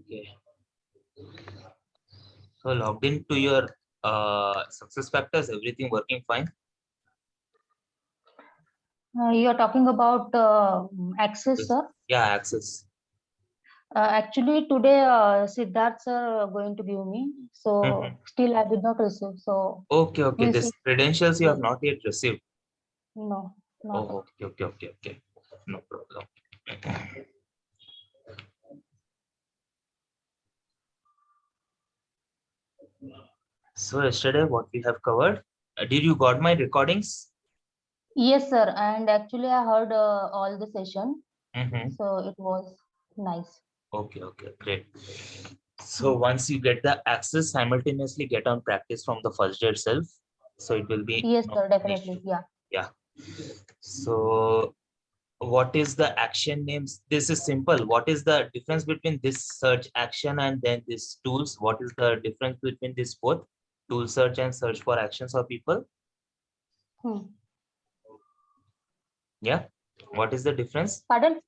Okay. So logged into your SuccessFactors, everything working fine? You are talking about access, Yes. sir. Yeah, access. Actually, today Siddharth sir going to give me. So Mhm. still I did not receive. So Okay, okay. we'll see. This credentials you have Yes. not yet received. No, not Oh, yet. okay, okay, okay, okay. No problem. So yesterday, what we have covered? Did you got my recordings? Yes, sir. And actually, I heard all the session. Mm-hmm. So it was nice. Okay, okay, great. So Mm. once you get the access, simultaneously get on practice from the first day itself. So it will be Yes, no sir. an issue. Definitely. Yeah. Yeah. So what is the action names? This is simple. What is the difference between this search action and then this tools? What is the difference between this both tool search and search for actions or people? Hmm. Yeah. What is the difference? Pardon?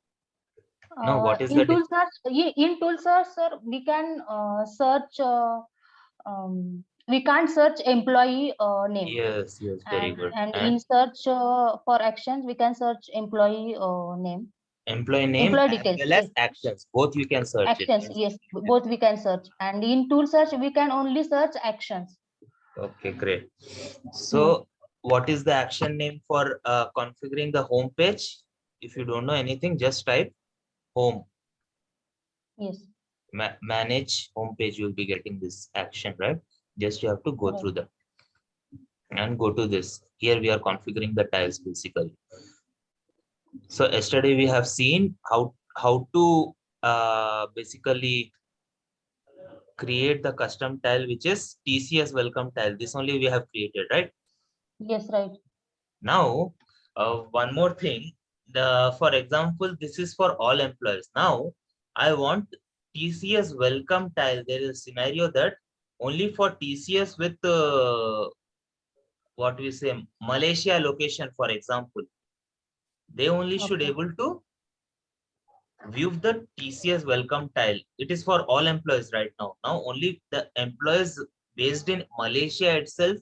No, what is the In tool difference? search, in tool search, sir, we can search. We can't search employee name, Yes, yes, very good. and And in search for actions, we can search employee name, employee name employee as details. well as Yes, actions. Both you can search it. actions. Means Yes, both we can search. And in tool search, we can only search actions. okay, great. Hmm. So what is the action name for configuring the home page? If you don't know anything, just type home. Yes, Manage home page. You'll be getting this action, right? Just you have to go right. through that and go to this. Here we are configuring the tiles basically. So yesterday we have seen how to basically create the custom tile, which is TCS welcome tile. This only we have created, right? Yes, right. Now, one more thing. For example, this is for all employees. Now, I want TCS welcome tile. There is a scenario that only for TCS with what we say Malaysia location, for example, they only should Okay. able to view the TCS welcome tile. It is for all employees right now. Now, only the employees based in Malaysia itself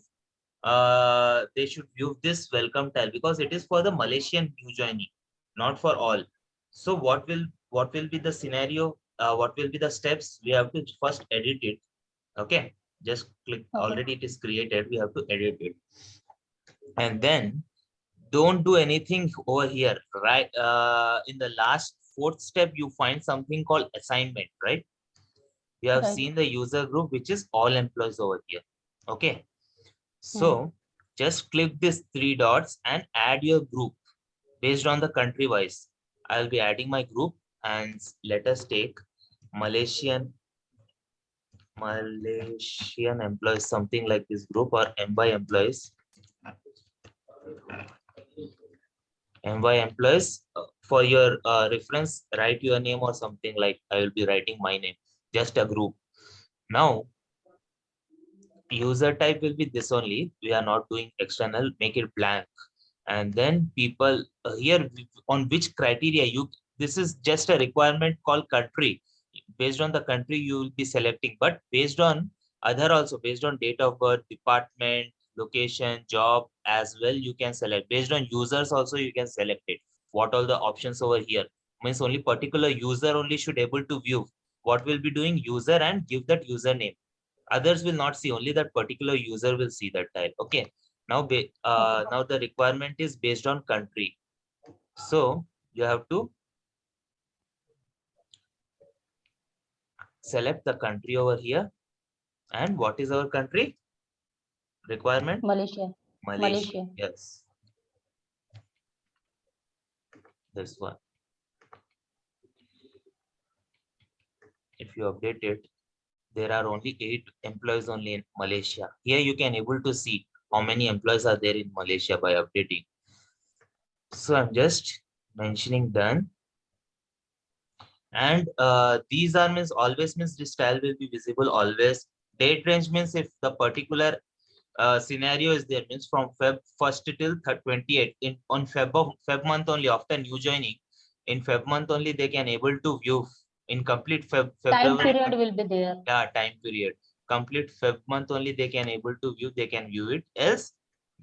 they should view this welcome tile because it is for the Malaysian new joinee, not for all. So what will be the scenario? What will be the steps? We have to first edit it. Okay, just click. Okay. Already it is created. We have to edit it, and then don't do anything over here. Right. In the last fourth step, you find something called assignment. Right. You have Right. seen the user group, which is all employees over here. Okay. Hmm. So just click these three dots and add your group based on the country wise. I'll be adding my group and let us take Malaysian Malaysian employees, something like this group or MY employees. MY employees for your reference, write your name or something like I will be writing my name, just a group. Now user type will be this only. We are not doing external, make it blank. And then people here on which criteria you, this is just a requirement called country. Based on the country you will be selecting, but based on other also, based on date of birth, department, location, job as well, you can select. Based on users also you can select it. What all the options over here means only particular user only should able to view. What will be doing user and give that username. Others will not see, only that particular user will see that tile. Okay. Now Okay. now the requirement is based on country, so you have to select the country over here. And what is our country requirement? Malaysia. Malaysia. Malaysia. Yes, this one. If you update it, there are only 8 employees only in Malaysia. Here you can able to see how many employees are there in Malaysia by updating. So I'm just mentioning done. And these are means always means this style will be visible always. Date range means if the particular scenario is there, means from Feb 1st till 28th in on Feb month only, after new joining in Feb month only they can able to view In complete Time February, period will be there. yeah, time period. Complete Feb month only they can able to view, they can view it. Else,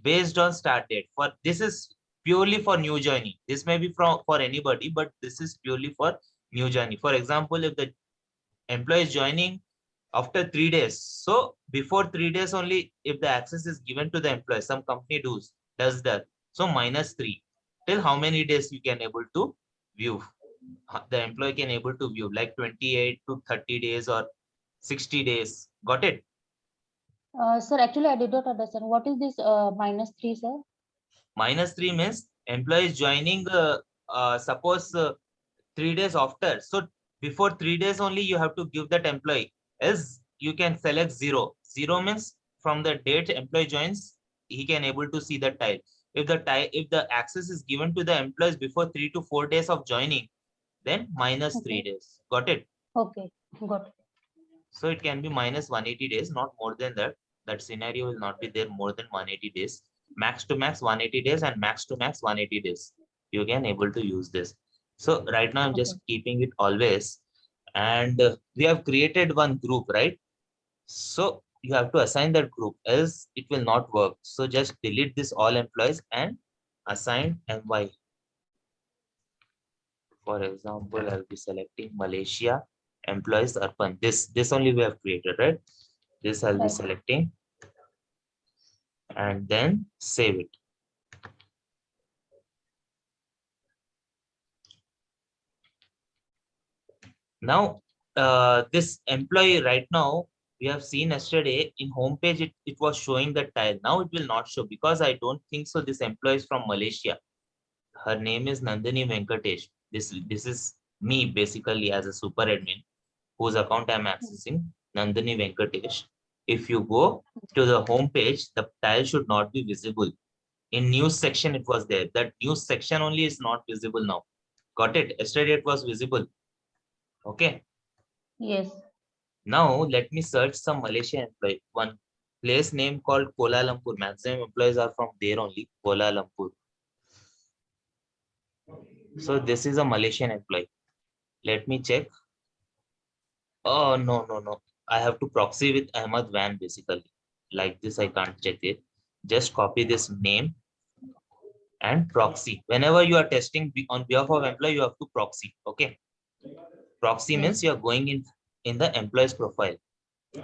based on start date. For this is purely for new joining. This may be from for anybody, but this is purely for new joining. For example, if the employee is joining after 3 days, so before 3 days only, if the access is given to the employee, some company does that. So -3. Till how many days you can able to view? The employee can able to view like 28 to 30 days or 60 days. Got it? Sir, actually, I did not understand. What is this -3, sir? -3 means employee is joining, suppose 3 days after. So before 3 days only you have to give that employee. Else you can select 0. 0 means from the date employee joins, he can able to see the tile. If the access is given to the employees before 3 to 4 days of joining, then -3 Okay. days. Got it? Okay. Got it. So it can be -180 days, not more than that. That scenario will not be there more than 180 days. Max to max 180 days and max to max 180 days. You can able to use this. So right now I'm Okay. just keeping it always. And we have created one group, right? So you have to assign that group, else it will not work. So just delete this all employees and assign MY. For example, I'll be selecting Malaysia employees Arpan. This only we have created, right? This I'll be Right. selecting and then save it. Now, this employee right now, we have seen yesterday in homepage, it was showing the tile. Now it will not show because I don't think so. This employee is from Malaysia. Her name is Nandini Venkatesh. This is me basically as a super admin whose account I'm accessing, Nandini Venkatesh. If you go to the home page, the tile should not be visible. In news section, it was there. That news section only is not visible now. Got it? Yesterday it was visible. Okay. Yes. Now let me search some Malaysian employee. One place name called Kuala Lumpur. Maximum employees are from there only. Kuala Lumpur. So this is a Malaysian employee. Let me check. Oh, no, no, no. I have to proxy with Ahmad Van basically. Like this, I can't check it. Just copy this name and proxy. Whenever you are testing on behalf of employee, you have to proxy. Okay. Proxy Yes. means you are going in the employee's profile,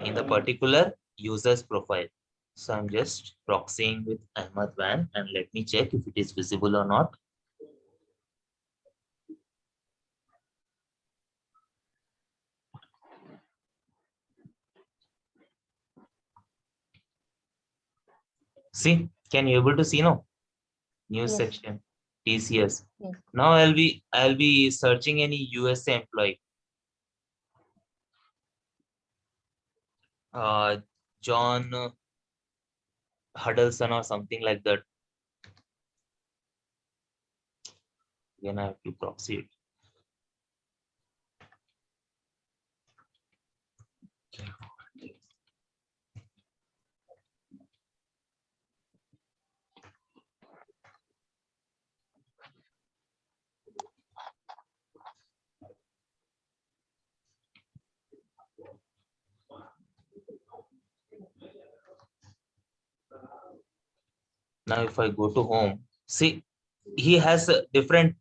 in the particular user's profile. So I'm just proxying with Ahmad Van and let me check if it is visible or not. See, can you able to see now? News Yes. section, TCS. Yes. Now I'll be searching any USA employee. John Huddleston or something like that. Then I have to proxy it. Now if I go to home, see, he has a different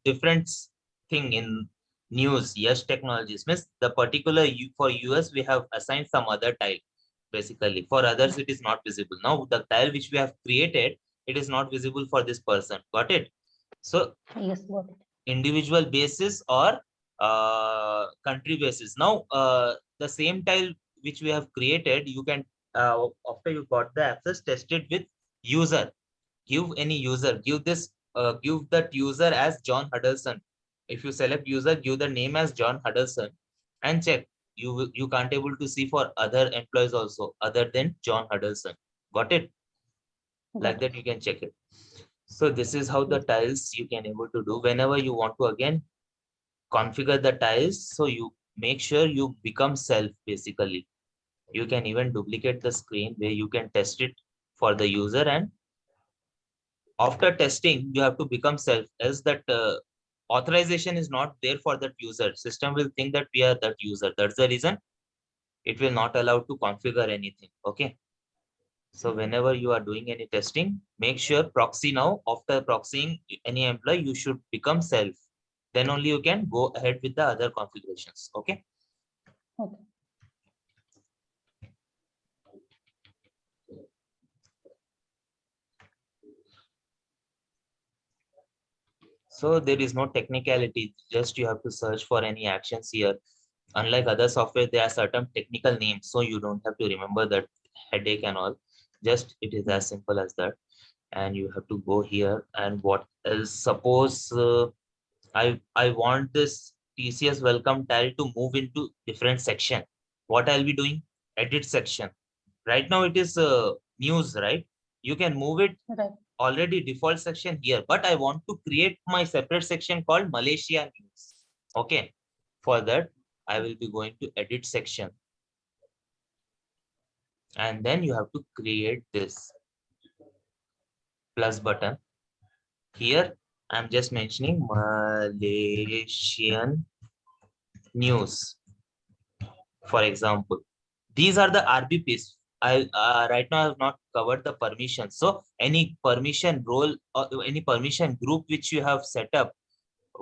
thing in news. Yes, technologies means the particular for US we have assigned some other tile. Basically, for others it is not visible. Now the tile which we have created, it is not visible for this person. Got it? So Yes. Got it. individual basis or country basis. Now the same tile which we have created, you can after you got the access, test it with user. Give any user, give that user as John Huddleston. If you select user, give the name as John Huddleston and check. You can't able to see for other employees also other than John Huddleston. Got it? Like Got it. that you can check it. So this is how the Yes. tiles you can able to do whenever you want to again configure the tiles. So you make sure you become self basically. You can even duplicate the screen where you can test it for the user, and after testing you have to become self, else that authorization is not there for that user. System will think that we are that user. That's the reason it will not allow to configure anything. Okay. So whenever you are doing any testing, make sure proxy now. After proxying any employee, you should become self. Then only you can go ahead with the other configurations. Okay. Okay. So there is no technicality. Just you have to search for any actions here. Unlike other software, there are certain technical names, so you don't have to remember that headache and all. Just it is as simple as that. And you have to go here. And what else? Suppose I want this TCS welcome tile to move into different section. What I'll be doing? Edit section. Right now it is news, right? You can move it Right. already default section here, but I want to create my separate section called Malaysia news. Okay. For that, I will be going to edit section. And then you have to create this plus button. Here, I'm just mentioning Malaysian news. For example, these are the RBPs. I right now I have not covered the permission. So any permission role or any permission group which you have set up,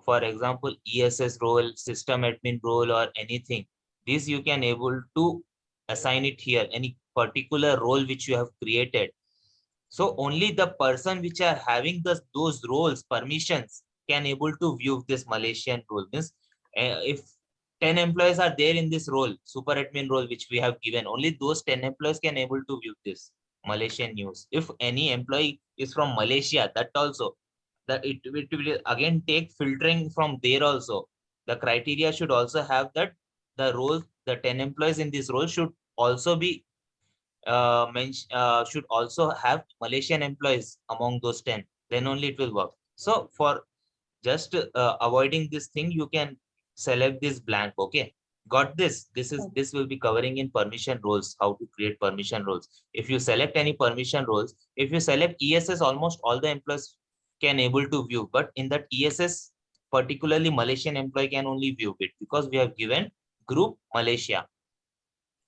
for example, ESS role, system admin role, or anything, this you can able to assign it here, any particular role which you have created. So only the person which are having those roles, permissions, can able to view this Malaysian role. Means if 10 employees are there in this role, super admin role, which we have given, only those 10 employees can able to view this Malaysian news. If any employee is from Malaysia, that also, that it will again take filtering from there also. The criteria should also have that the roles, the 10 employees in this role should also be should also have Malaysian employees among those 10, then only it will work. So for just avoiding this thing, you can select this blank. Okay, got this. This will be covering in permission roles, how to create permission roles. If you select any permission roles, if you select ESS, almost all the employees can able to view, but in that ESS, particularly Malaysian employee can only view it because we have given group Malaysia.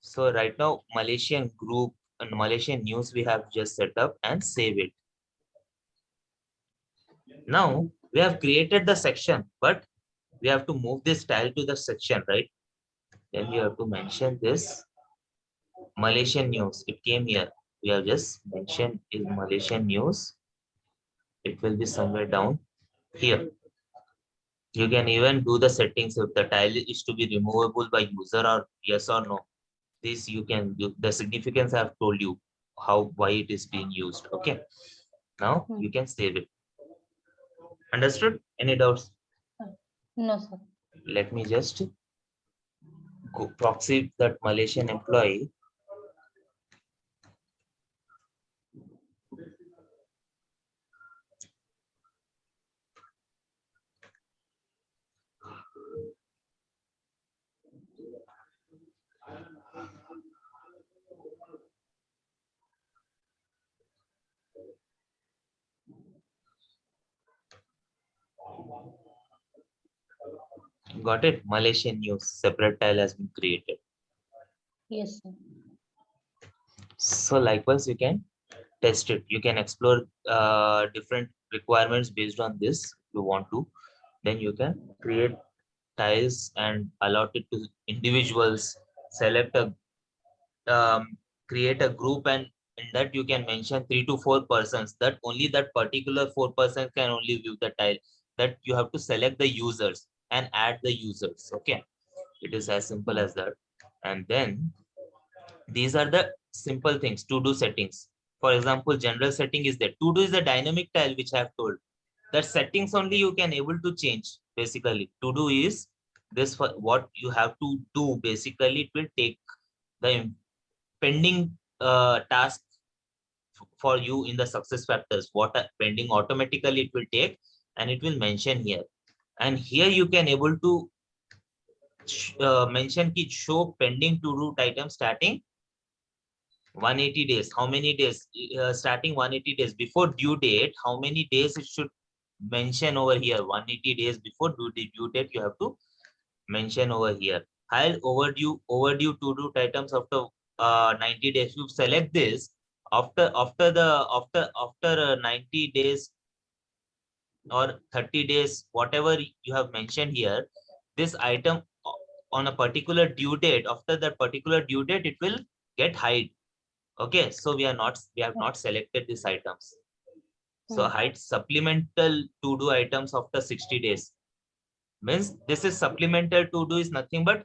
So right now, Malaysian group and Malaysian news we have just set up and save it. Now we have created the section, but we have to move this tile to the section, right? Then we have to mention this Malaysian news. It came here. We have just mentioned is Malaysian news. It will be somewhere down here. You can even do the settings if the tile is to be removable by user or yes or no. This you can do. The significance I have told you why it is being used. Okay. Now you can save it. Understood? Any doubts? No, sir. Let me just go proxy that Malaysian employee. Got it? Malaysian news. Separate tile has been created. Yes, sir. So likewise, you can test it. You can explore different requirements based on this if you want to. Then you can create tiles and allot it to individuals. Select a create a group, and in that you can mention 3 to 4 persons. That only that particular 4 persons can only view the tile. That you have to select the users and add the users. Okay, it is as simple as that. And then these are the simple things to do settings. For example, general setting is there. To do is the dynamic tile which I have told. That settings only you can able to change. Basically, to do is this. For what you have to do, basically it will take the pending task for you in the success factors. What are pending, automatically it will take, and it will mention here. And here you can able to mention ki show pending to do item starting 180 days. How many days? Starting 180 days before due date, how many days it should mention over here 180 days before due date. You have to mention over here. Hide overdue to do items after 90 days. You select this after 90 days or 30 days, whatever you have mentioned here. This item on a particular due date, after that particular due date, it will get hide. Okay, so we have not selected these items. So hide supplemental to do items after 60 days. Means this is supplemental to do is nothing but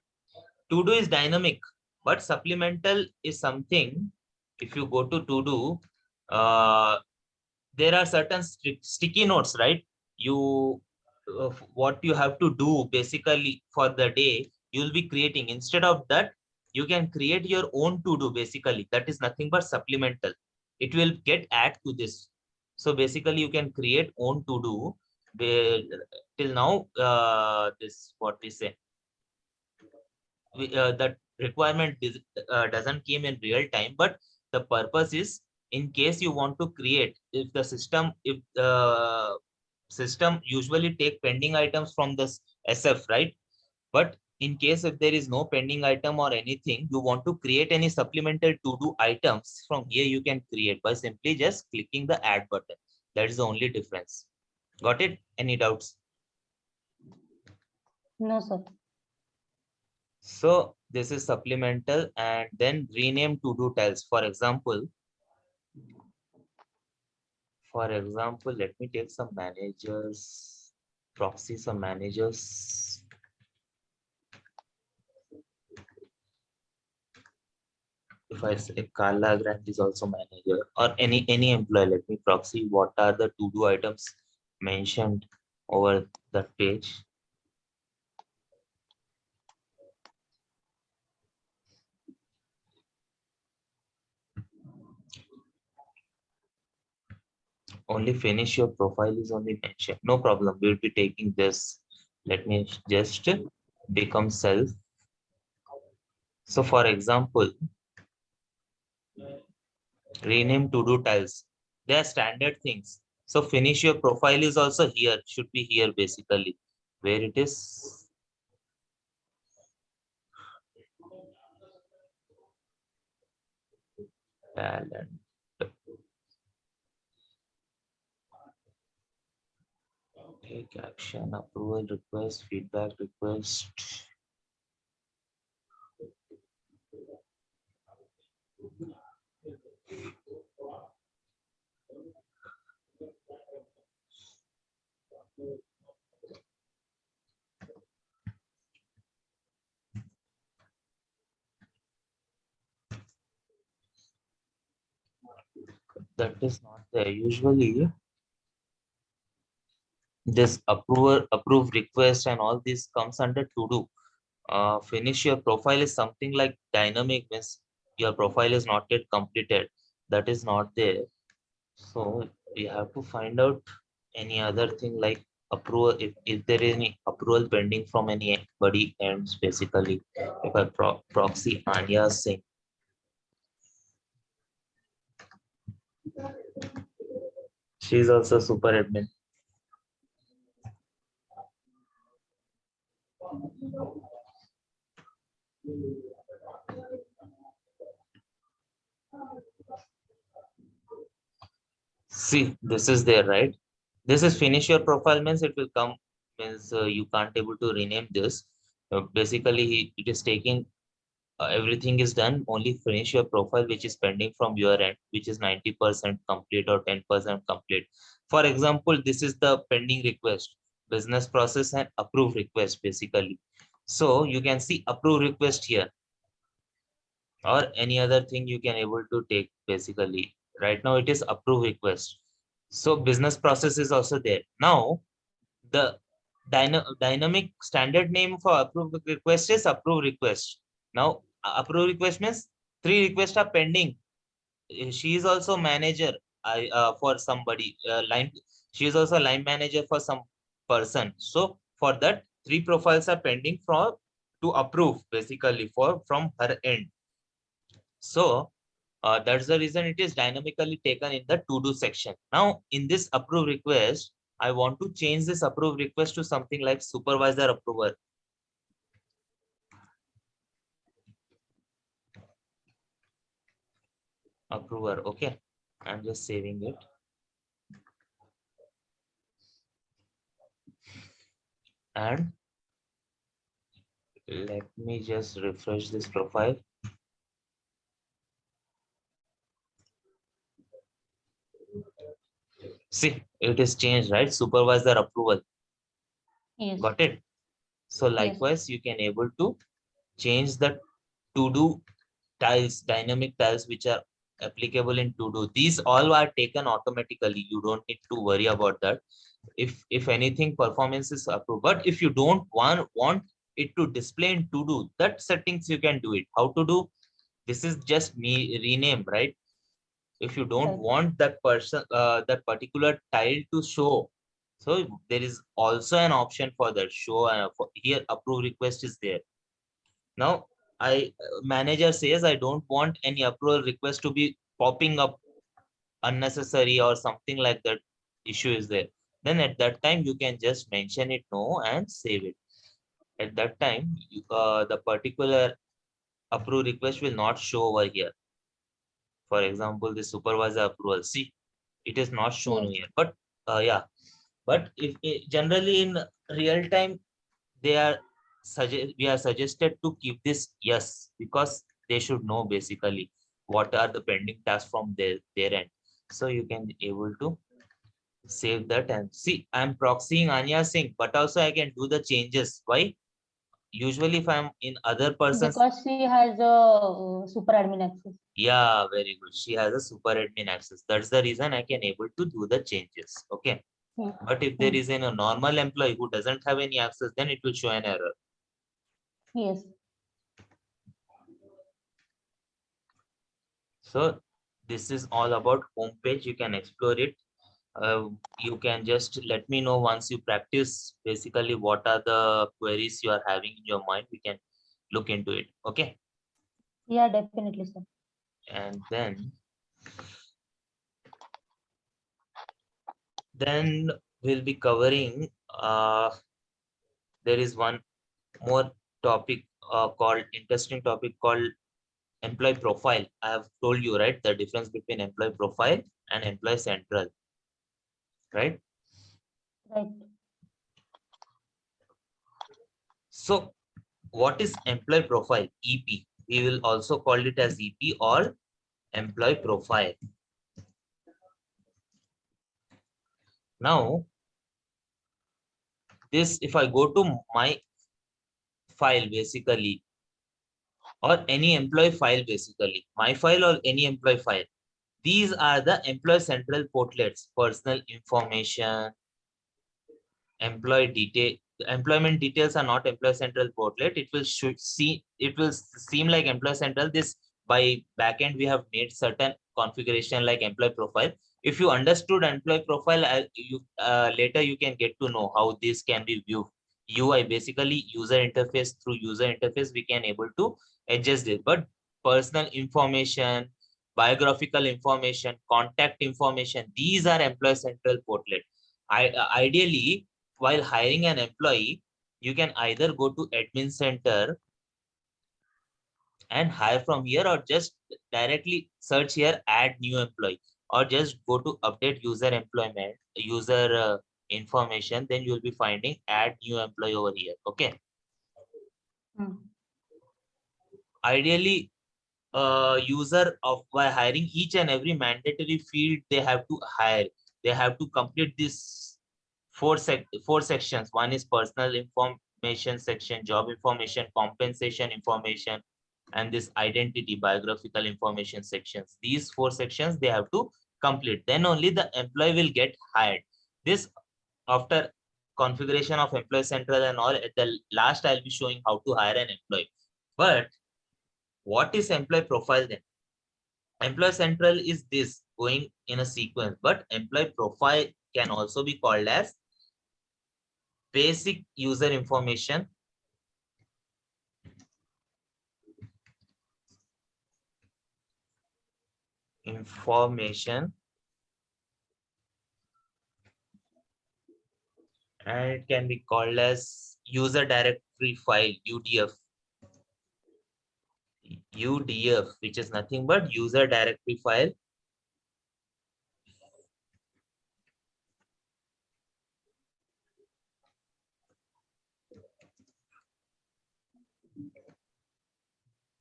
to do is dynamic, but supplemental is something. If you go to do, there are certain sticky notes, right? You what you have to do basically for the day, you'll be creating. Instead of that, you can create your own to do. Basically, that is nothing but supplemental. It will get add to this. So basically, you can create own to do. Till now, this what we say. That requirement doesn't came in real time, but the purpose is in case you want to create, if the system, if the system usually take pending items from the SF, right? But in case if there is no pending item or anything, you want to create any supplemental to do items from here, you can create by simply just clicking the add button. That is the only difference. Got it? Any doubts? No, sir. So this is supplemental, and then rename to do tiles. For example, let me take some managers, proxy some managers. If I say Carla Grant is also manager, or any employee, let me proxy what are the to do items mentioned over that page. Only finish your profile is only mentioned. No problem. We'll be taking this. Let me just become self. So for example, rename to do tiles. They are standard things. So finish your profile is also here. Should be here basically. Where it is. Talent. Take action, approval request, feedback request. That is not there. Usually this approve request and all this comes under to do. Finish your profile is something like dynamic, means your profile is not yet completed. That is not there. So we have to find out any other thing like approval, if there is any approval pending from anybody ends basically. If I proxy Anya Singh. She is also super admin. See, this is there, right? This is finish your profile means it will come, means you can't able to rename this. Basically, it is taking everything is done. Only finish your profile, which is pending from your end, which is 90% complete or 10% complete. For example, this is the pending request, business process and approve request basically. So you can see approve request here, or any other thing you can able to take basically. Right now it is approve request. So business process is also there. Now the dynamic standard name for approve request is approve request. Now approve request means 3 requests are pending. She is also manager. For somebody line. She is also line manager for some person. So for that 3 profiles are pending for to approve basically for from her end. So that's the reason it is dynamically taken in the to do section. Now in this approve request, I want to change this approve request to something like supervisor approver. Approver. Okay. I'm just saving it. And let me just refresh this profile. See, it is changed, right? Supervisor approval. Yes. Got it? So Yes. likewise, you can able to change the to-do tiles, dynamic tiles, which are applicable in to-do. These all are taken automatically. You don't need to worry about that. If anything, performance is approved. But if you don't want it to display in to-do, that settings you can do it. How to do? This is just me rename, right? If you don't Right. want that person, that particular tile to show, so there is also an option for that show. For here, approve request is there. Now, manager says I don't want any approval request to be popping up unnecessary or something like that. Issue is there. Then at that time you can just mention it no and save it. At that time, the particular approve request will not show over here. For example, the supervisor approval. See, it is not shown Yes. here. But yeah, but if generally in real time, they are we are suggested to keep this yes, because they should know basically what are the pending tasks from their end. So you can able to save that and see. I'm proxying Anya Singh, but also I can do the changes. Why? Usually if I'm in other person's, Because she has a super admin access. yeah, very good. She has a super admin access. That's the reason I can able to do the changes. Okay. Hmm. But if there Hmm. is a normal employee who doesn't have any access, then it will show an error. Yes. So this is all about homepage. You can explore it. You can just let me know once you practice basically what are the queries you are having in your mind. We can look into it. Okay. Yeah, definitely, sir. And then we'll be covering there is one more topic called interesting topic called employee profile. I have told you, right, the difference between employee profile and employee central, right? Right. So what is employee profile? EP. We will also call it as EP or employee profile. Now, this, if I go to my file basically, or any employee file basically, my file or any employee file, these are the employee central portlets, personal information, employee detail. Employment details are not employee central portlet. It will seem like employee central. This by backend we have made certain configuration like employee profile. If you understood employee profile, later you can get to know how this can be viewed. UI basically user interface, through user interface we can able to adjust it. But personal information, biographical information, contact information, these are employee central portlet. Ideally, while hiring an employee, you can either go to admin center and hire from here, or just directly search here, add new employee, or just go to update user information. Then you will be finding add new employee over here. Okay. Hmm. Ideally, user of by hiring each and every mandatory field they have to hire, they have to complete this four sections. One is personal information section, job information, compensation information, and this identity biographical information sections. These four sections they have to complete. Then only the employee will get hired. This after configuration of employee central and all. At the last, I'll be showing how to hire an employee. But what is employee profile then? Employee central is this going in a sequence, but employee profile can also be called as basic user information and it can be called as user directory file, UDF. UDF, which is nothing but user directory file.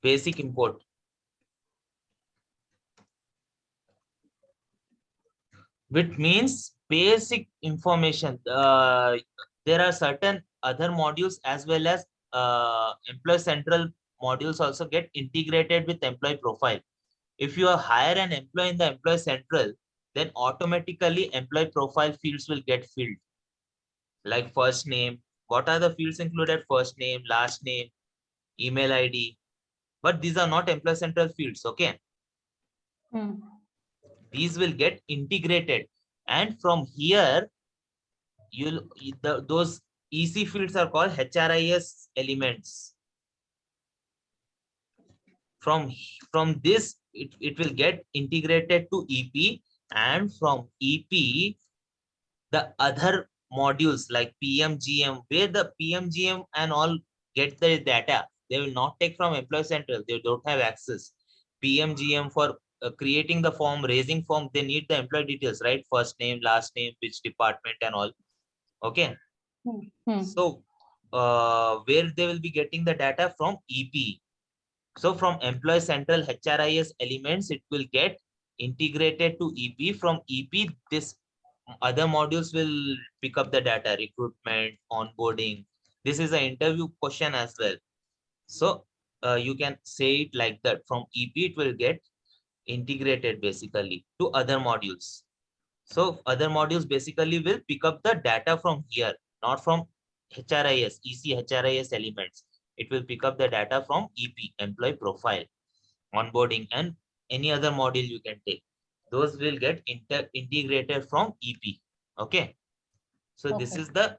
Basic import, which means basic information. There are certain other modules as well as Employee Central modules also get integrated with employee profile. If you hire an employee in the Employee Central, then automatically employee profile fields will get filled, like first name. What are the fields included? First name, last name, email ID. But these are not Employee Central fields, okay? Hmm. These will get integrated. And from here, those EC fields are called HRIS elements. From this, it will get integrated to EP, and from EP, the other modules like PMGM, where the PMGM and all get the data, they will not take from Employee Central. They don't have access. PMGM for creating the form, raising form, they need the employee details, right? First name, last name, which department and all. Okay. Hmm. So where they will be getting the data from EP. So from Employee Central HRIS elements, it will get integrated to EP. From EP, this other modules will pick up the data, recruitment, onboarding. This is an interview question as well. So you can say it like that. From EP, it will get integrated basically to other modules. So other modules basically will pick up the data from here, not from HRIS, EC HRIS elements. It will pick up the data from EP, employee profile, onboarding, and any other module you can take. Those will get integrated from EP. Okay. So this Okay. is the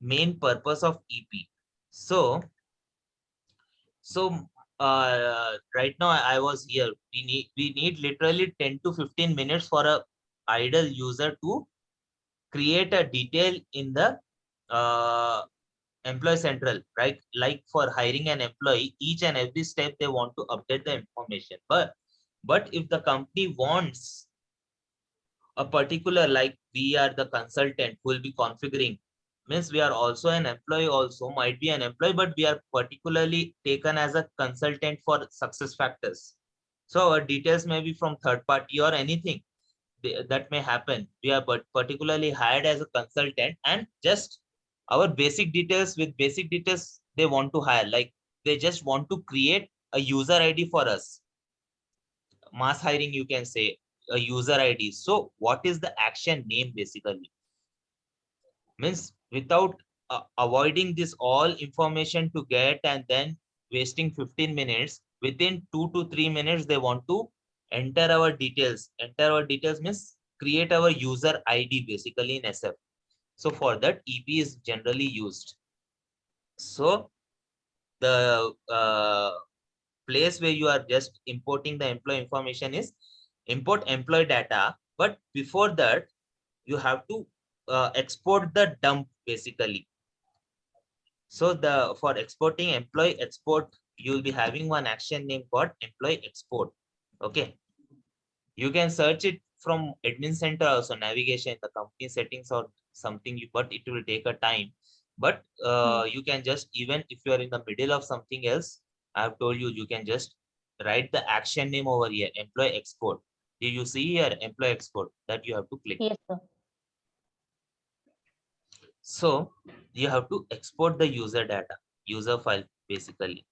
main purpose of EP. So, right now I was here. We need literally 10 to 15 minutes for a idle user to create a detail in the Employee Central, right? Like for hiring an employee, each and every step they want to update the information. But if the company wants a particular, like we are the consultant who will be configuring, means we are also an employee, also might be an employee, but we are particularly taken as a consultant for SuccessFactors. So our details may be from third party or anything that may happen. We are but particularly hired as a consultant, and just our basic details, with basic details they want to hire, like they just want to create a user ID for us. Mass hiring, you can say, a user ID. So what is the action name basically? Means without avoiding this all information to get and then wasting 15 minutes, within 2 to 3 minutes they want to enter our details. Enter our details means create our user ID basically in SF. So for that, EP is generally used. So the place where you are just importing the employee information is import employee data. But before that, you have to export the dump basically. So for exporting employee export, you will be having one action name called employee export. Okay. You can search it from admin center also, navigation, the company settings or something, but it will take a time. But Hmm. you can just, even if you are in the middle of something else, I have told you, you can just write the action name over here, employee export. Do you see here employee export? That you have to click. Yes, sir. So you have to export the user data, user file basically.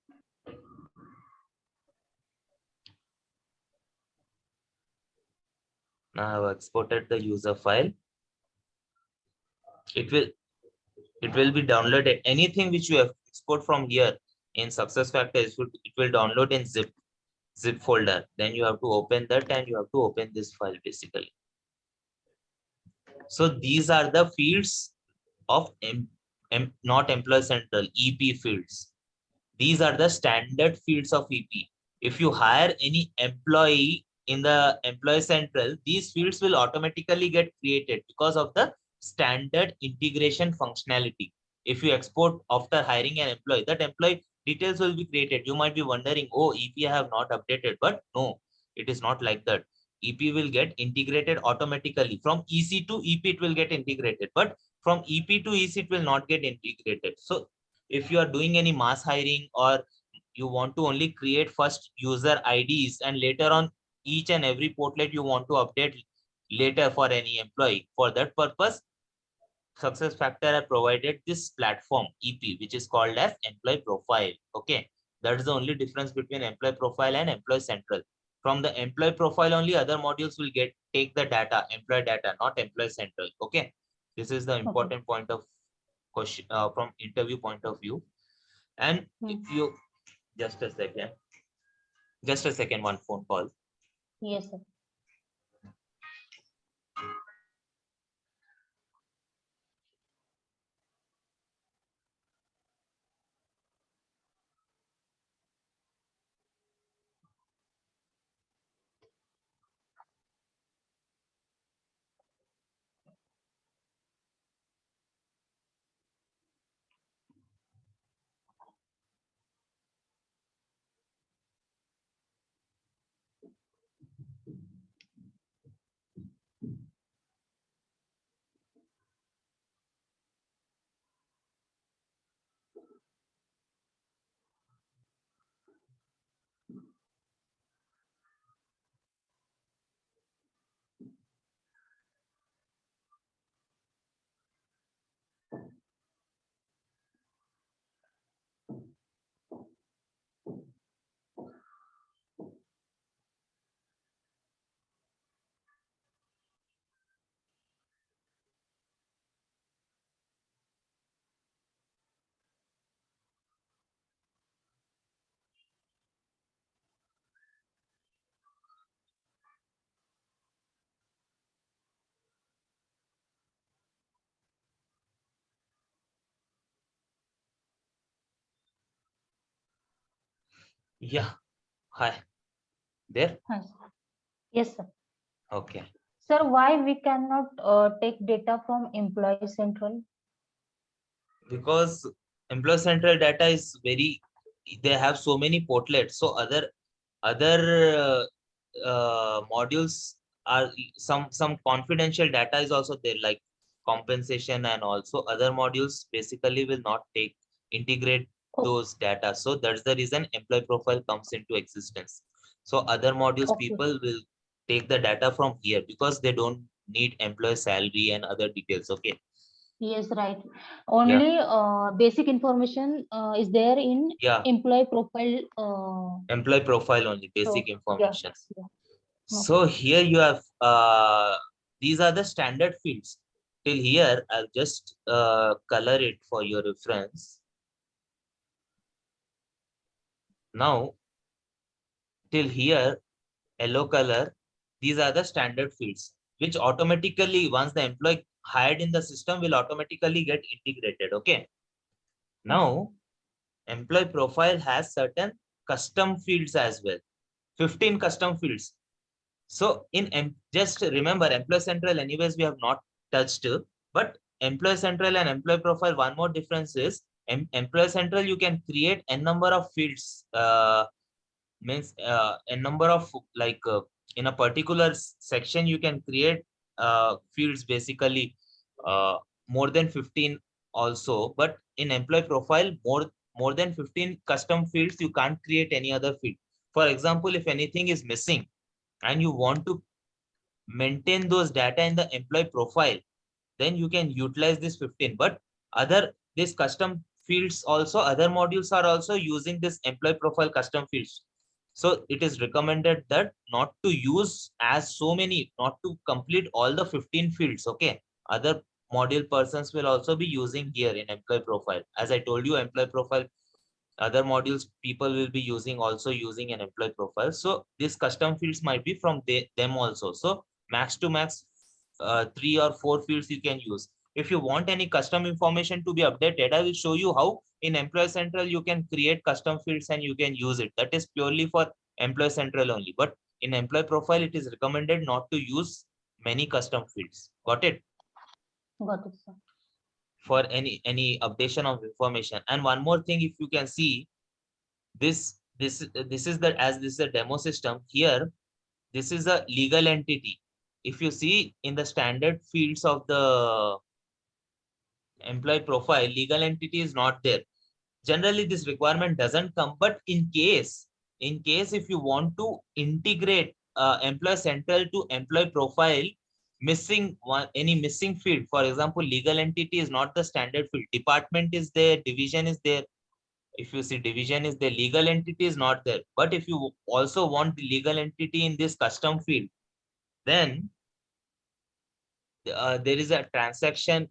Now I've exported the user file. It will be downloaded. Anything which you have export from here in SuccessFactors, it will download in zip folder. Then you have to open that and you have to open this file basically. So these are the fields of not Employee Central, EP fields. These are the standard fields of EP. If you hire any employee in the Employee Central, these fields will automatically get created because of the standard integration functionality. If you export after hiring an employee, that employee details will be created. You might be wondering, oh, EP I have not updated, but no, it is not like that. EP will get integrated automatically. From EC to EP, it will get integrated, but from EP to EC, it will not get integrated. So if you are doing any mass hiring, or you want to only create first user IDs and later on each and every portlet you want to update later for any employee, for that purpose, SuccessFactors have provided this platform EP, which is called as employee profile. Okay, that is the only difference between employee profile and employee central. From the employee profile only, other modules will take the data, employee data, not employee central. Okay, this is the Okay. important point of question from interview point of view. And if you just a second, one phone call. Yes, sir. Yeah, hi there. Yes, yes, sir. Okay. Sir, why we cannot take data from Employee Central? Because employee central data is very, they have so many portlets, so other modules are, some confidential data is also there, like compensation, and also other modules basically will not integrate Oh, those data. So that's the reason employee profile comes into existence. So other modules okay. people will take the data from here because they don't need employee salary and other details. Okay. Yes, right. Yeah. Only basic information is there in Yeah, employee profile. employee profile only, So basic yeah, information. yeah. Okay. So here you have, these are the standard fields. Till here, I'll just color it for your reference. Now, till here, yellow color, these are the standard fields, which automatically, once the employee hired in the system, will automatically get integrated. Okay. Okay. Now, employee profile has certain custom fields as well. 15 custom fields. So just remember, Employee Central, anyways, we have not touched, but Employee Central and Employee Profile, one more difference is Employee Central, you can create a number of fields, means a number of, like, in a particular section, you can create fields basically, uh, more than 15 also, but in Employee Profile, more than 15 custom fields, you can't create any other field. For example, if anything is missing and you want to maintain those data in the employee profile, then you can utilize this 15. But other, this custom fields also, other modules are also using this employee profile custom fields. So it is recommended that not to use as so many, not to complete all the 15 fields. Okay. Other module persons will also be using here in employee profile. As I told you, employee profile, other modules people will be using, also using an employee profile. So these custom fields might be from them also. So max to max, 3 or 4 fields you can use. If you want any custom information to be updated, I will show you how in Employee Central you can create custom fields and you can use it. That is purely for Employee Central only. But in employee profile, it is recommended not to use many custom fields. Got it? Got it, sir. for any updation of information. And one more thing, if you can see this is the, as this is a demo system here, this is a legal entity. If you see in the standard fields of the employee profile, legal entity is not there. Generally this requirement doesn't come, but in case if you want to integrate employee central to employee profile, missing one, any missing field, for example legal entity is not the standard field, department is there, division is there. If you see division is there, legal entity is not there. But if you also want the legal entity in this custom field, then there is a transaction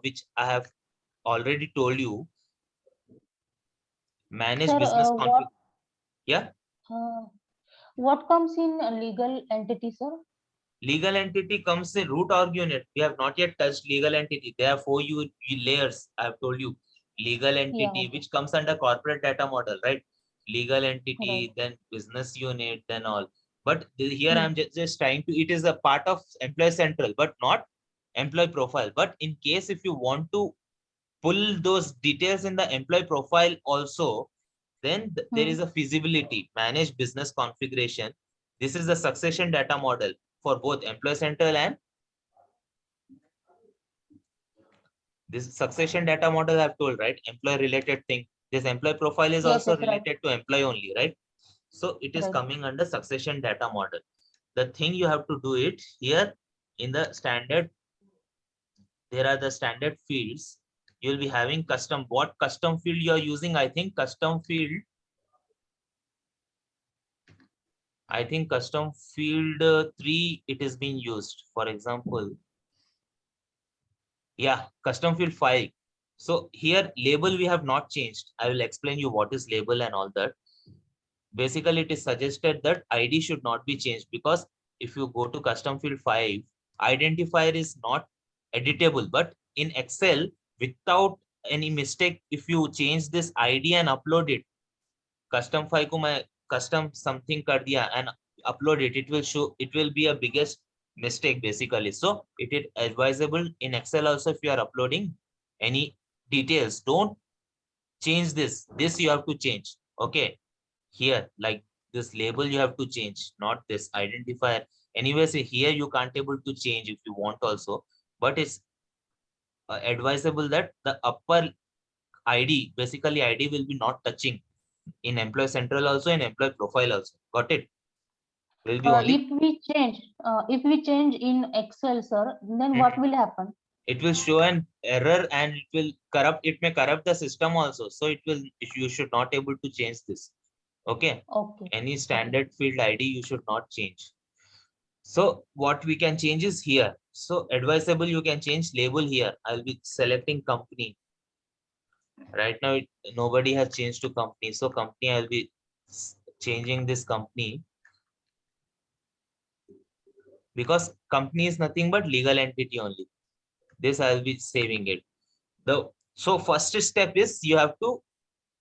which I have already told you, manage Sir, business config. Yeah, uh, what comes in a legal entity, sir? legal entity comes in root org unit. We have not yet touched legal entity. There are four layers. I have told you legal Yeah, entity, okay. which comes under corporate data model, right? Legal Right. entity, then business unit, then all. But here Hmm. I'm just trying to, it is a part of employee central, but not employee profile. But in case if you want to pull those details in the employee profile also, then there Hmm. is a feasibility, manage business configuration. This is the succession data model for both employee central and this succession data model I've told, right? Employee related thing. This employee profile is Yes, also yes, right, related to employee only, right? So it is right. coming under succession data model. The thing you have to do it here in the standard, there are the standard fields. You'll be having custom, what custom field you're using. I think custom field 3, it is being used. For example, yeah, custom field 5. So here label we have not changed. I will explain you what is label and all that. Basically, it is suggested that ID should not be changed because if you go to custom field 5, identifier is not editable. But in Excel, without any mistake, if you change this ID and upload it, custom 5 को मैं custom something कर दिया and upload it, it will show, it will be a biggest mistake basically. So it is advisable in Excel also, if you are uploading any details, don't change this. This you have to change. Okay. Here, like this label you have to change, not this identifier. Anyways, here you can't able to change if you want also, but it's advisable that the upper ID, basically ID will be not touching in employee central also, in employee profile also. Got it? Will be only, If we change in Excel, sir, then what Mhm. will happen? It will show an error and it will corrupt, it may corrupt the system also. So it will, you should not able to change this. Okay. Okay, Any okay. standard field ID you should not change. So what we can change is here. So advisable, you can change label here. I'll be selecting company. Right now, nobody has changed to company. So company, I'll be changing this company because company is nothing but legal entity only. This I'll be saving it. So first step is you have to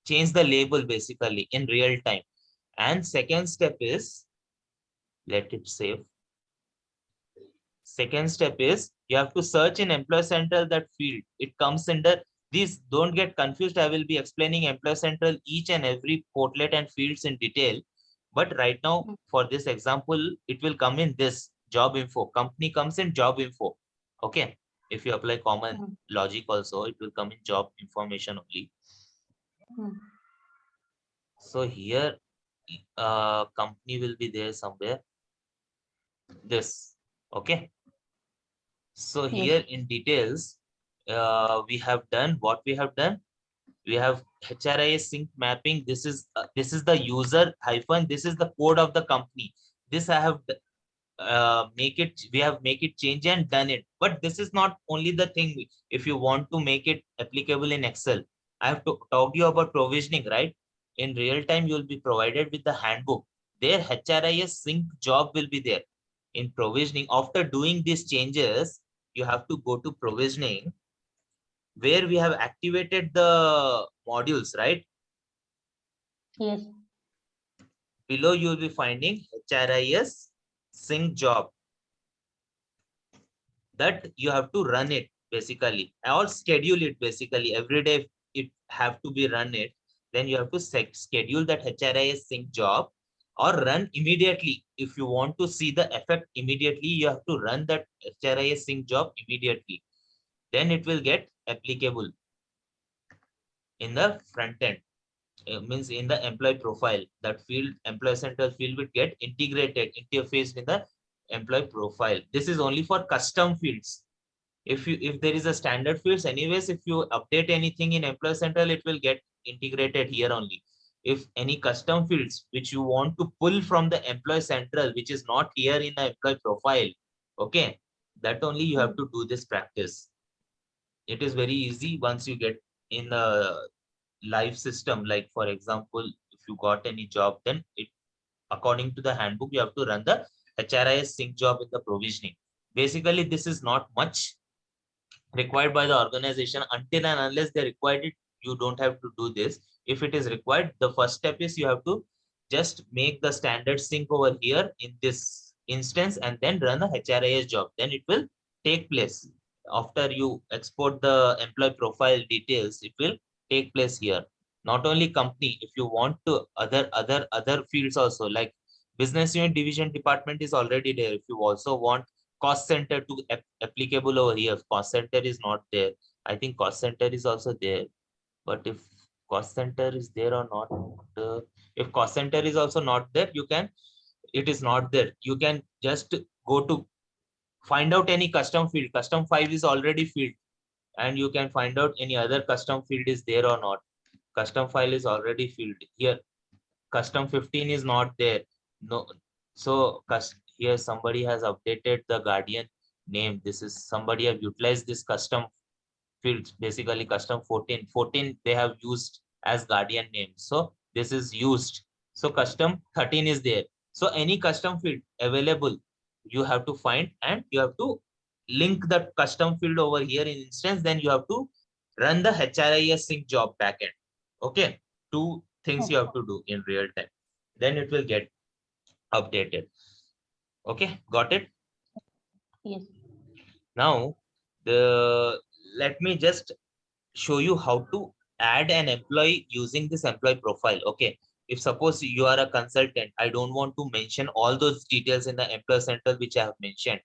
change the label basically in real time. And second step is, let it save. Second step is you have to search in Employee Central that field. It comes under these. Don't get confused. I will be explaining Employee Central each and every portlet and fields in detail. But right now, Hmm. for this example, it will come in this job info. Company comes in job info. Okay. If you apply common Hmm. logic also, it will come in job information only. Hmm. So here, company will be there somewhere. This. Okay. So Yes. here in details, we have done what we have done. We have HRIS sync mapping. This is the user hyphen. This is the code of the company. This I have make it. We have make it change and done it. But this is not only the thing. If you want to make it applicable in Excel, I have to talk to you about provisioning, right? In real time, you will be provided with the handbook. There, HRIS sync job will be there. In provisioning, after doing these changes, you have to go to provisioning where we have activated the modules, right? Yes. Below you will be finding HRIS sync job, that you have to run it. basically, or schedule it basically every day. It have to be run it, then you have to schedule that HRIS sync job, or run immediately. If you want to see the effect immediately, you have to run that HRIS sync job immediately. Then it will get applicable in the front end. Means in the employee profile, that field, employee central field, will get integrated, interfaced in the employee profile. This is only for custom fields. If there is a standard fields, anyways, if you update anything in employee central, it will get integrated here only. If any custom fields which you want to pull from the employee central, which is not here in the employee profile, okay, that only you have to do this practice. It is very easy once you get in the live system. Like for example, if you got any job, then it, according to the handbook, you have to run the HRIS sync job in the provisioning. Basically, this is not much required by the organization. Until and unless they required it, you don't have to do this. If it is required, the first step is you have to just make the standard sync over here in this instance, and then run the HRIS job. Then it will take place. After you export the employee profile details, it will take place here. Not only company, if you want to other fields also, like business unit, division, department is already there. If you also want cost center to applicable over here, cost center is not there. I think cost center is also there, but if cost center is there or not, if cost center is also not there, you can, it is not there, you can just go to find out any custom field. Custom 5 is already filled, and you can find out any other custom field is there or not. Custom file is already filled here. Custom 15 is not there. No. So here somebody has updated the guardian name. This is somebody have utilized this custom fields. Basically custom 14 they have used as guardian name. So this is used. So custom 13 is there. So any custom field available, you have to find, and you have to link that custom field over here in instance. Then you have to run the HRIS sync job backend. Okay. Two things you have to do in real time. Then it will get updated. Okay, got it? Yes. Now, let me just show you how to add an employee using this employee profile. Okay, if suppose you are a consultant, I don't want to mention all those details in the employee center which I have mentioned.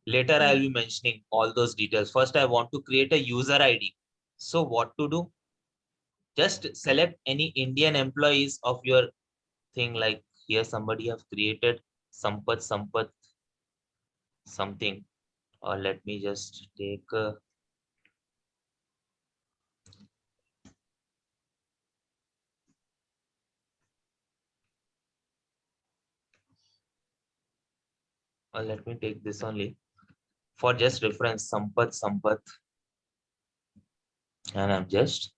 Later, I'll be mentioning all those details. First, I want to create a user ID. So what to do? Just select any Indian employees of your thing. Like here, somebody have created Sampath something. Or let me just take or let me take this only for just reference, Sampath, and I'm just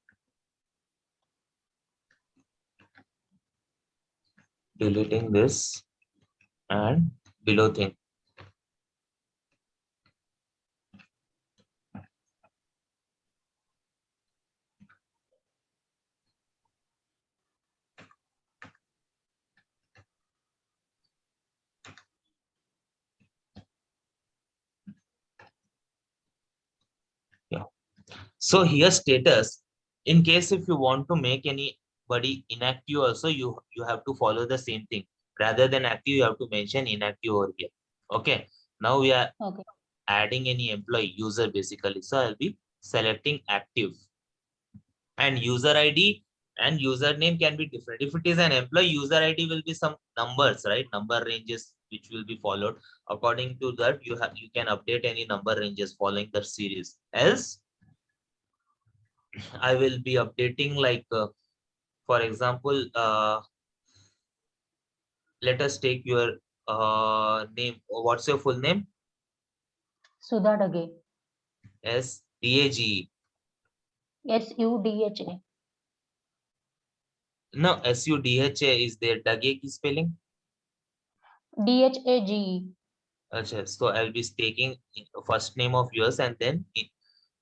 deleting this and below thing. Yeah. So here status, in case if you want to make anybody inactive also, you have to follow the same thing. Rather than active, you have to mention inactive over here. Okay. Now we are adding any employee user basically. So I'll be selecting active, and user ID and username can be different. If it is an employee, user ID will be some numbers, right? Number ranges which will be followed. According to that, you can update any number ranges following the series. Else, I will be updating like, for example, let us take your name. What's your full name? Sudha Dage. SDAGE. SUDHA. No, SUDHA is there. Dage ki spelling? DHAGE. Achha, so I'll be taking first name of yours, and then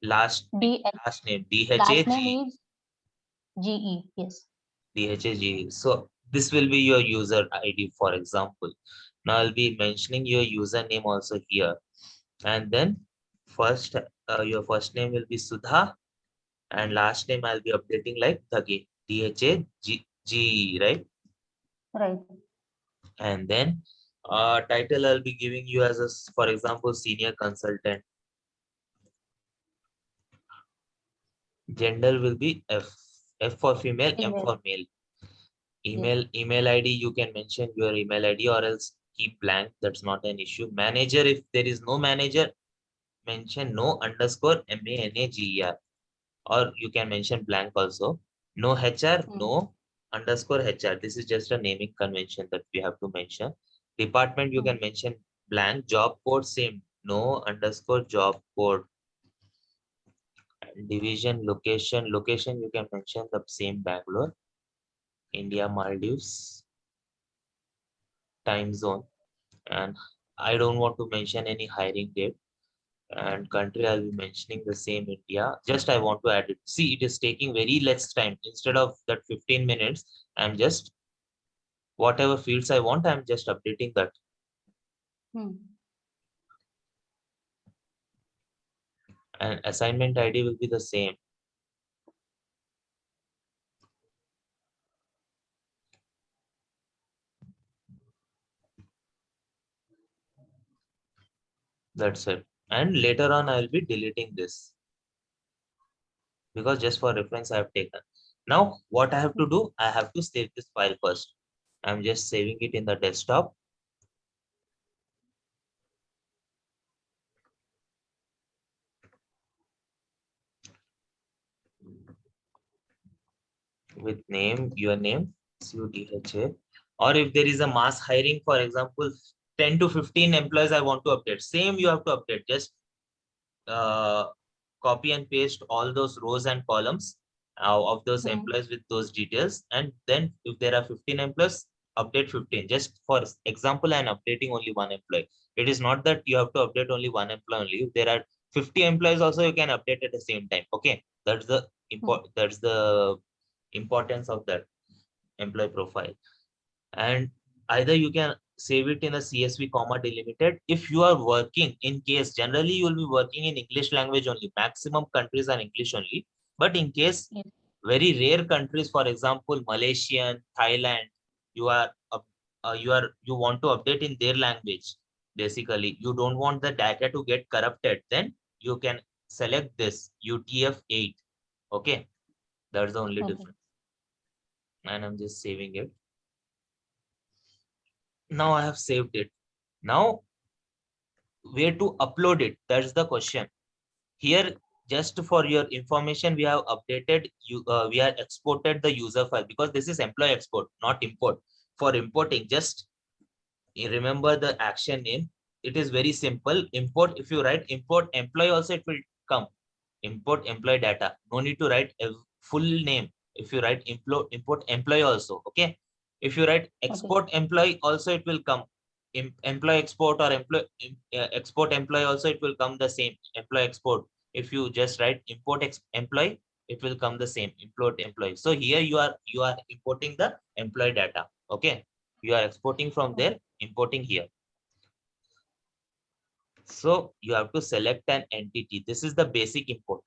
last name Last name DHAG. is GE. Yes. DHAG. So this will be your user ID, for example. Now I'll be mentioning your username also here. And then first Your first name will be Sudha, and last name I'll be updating like Dhage, Dhage, right? Right. And then title I'll be giving you as for example, senior consultant. Gender will be F. F for female, M Female. for male. Yes. Email ID, you can mention your email ID or else keep blank. That's not an issue. Manager, if there is no manager, mention no underscore MANAGER, or you can mention blank also. No HR, Hmm. no underscore HR. This is just a naming convention that we have to mention. Department, you Hmm. can mention blank. Job code, same. No underscore job code. Division, location, you can mention the same Bangalore, India, Maldives, time zone. And I don't want to mention any hiring date. And country, I'll be mentioning the same India. Just I want to add it. See, it is taking very less time. Instead of that 15 minutes, I'm just whatever fields I want, I'm just updating that. Hmm. And assignment ID will be the same. That's it. And later on, I'll be deleting this because just for reference, I have taken. Now, what I have to do, I have to save this file first. I'm just saving it in the desktop. With name, your name, CUDHA. Or if there is a mass hiring, for example, 10 to 15 employees I want to update. Same you have to update. Just uh, copy and paste all those rows and columns of those Hmm. employees with those details. And then if there are 15 employees, update 15. Just for example, I'm updating only one employee. It is not that you have to update only one employee only. If there are 50 employees also, you can update at the same time. Okay. Hmm. That's the importance of that employee profile. And either you can save it in a CSV comma delimited. If you are working in case, generally you will be working in English language only. Maximum countries are English only. But in case Yes. very rare countries, for example, Malaysian, Thailand, you are you want to update in their language. Basically, you don't want the data to get corrupted. Then you can select this UTF-8. Okay, that's the only Okay. difference. And I'm just saving it. Now I have saved it. Now, where to upload it? That's the question. Here, just for your information, we have updated we are exported the user file because this is employee export, not import. For importing, just remember the action name. It is very simple. Import, if you write import employee also, it will come. Import employee data. No need to write a full name. If you write import employee also, okay. If you write Okay. export employee also, it will come. Employee export or export employee also, it will come the same. Employee export. If you just write import employee, it will come the same. Import employee. So here you are importing the employee data. Okay. You are exporting from there, Okay. importing here. So you have to select an entity. This is the basic import.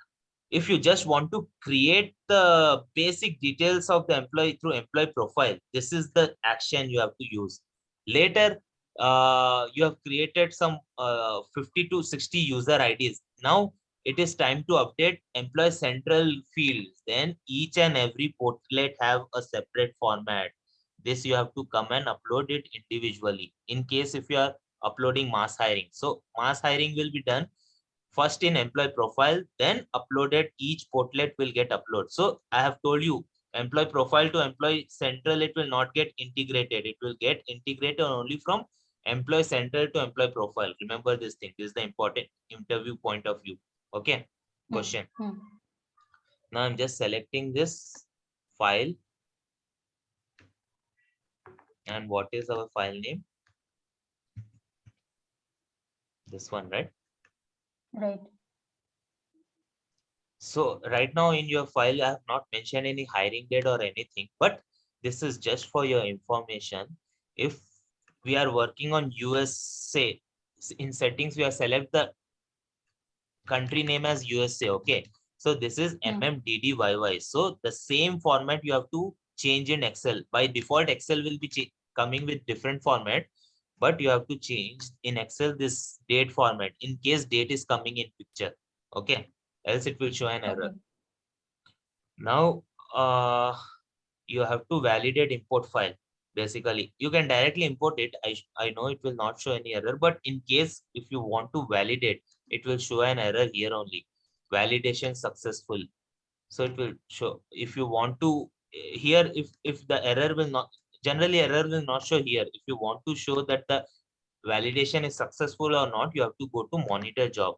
If you just want to create the basic details of the employee through employee profile, this is the action you have to use. Later, you have created some 50 to 60 user IDs. Now it is time to update employee central fields. Then each and every portlet have a separate format. This you have to come and upload it individually. In case if you are uploading mass hiring. So mass hiring will be done first in employee profile, then uploaded, each portlet will get uploaded. So I have told you, employee profile to employee central, it will not get integrated. It will get integrated only from employee central to employee profile. Remember this thing. This is the important interview point of view. Okay. Hmm. Question. Hmm. Now I'm just selecting this file. And what is our file name? This one, right? Right. So right now in your file, I have not mentioned any hiring date or anything, but this is just for your information. If we are working on USA, in settings, we are select the country name as USA. Okay, so this is MMDDYY. So the same format you have to change in Excel. By default, Excel will be coming with different format, but you have to change in Excel this date format in case date is coming in picture. Okay, else it will show an error. Okay. Now, you have to validate import file. Basically, you can directly import it. I know it will not show any error, but in case if you want to validate, it will show an error here only. Validation successful. So it will show if you want to here, if the error will not, generally error will not show here. If you want to show that the validation is successful or not, you have to go to monitor job.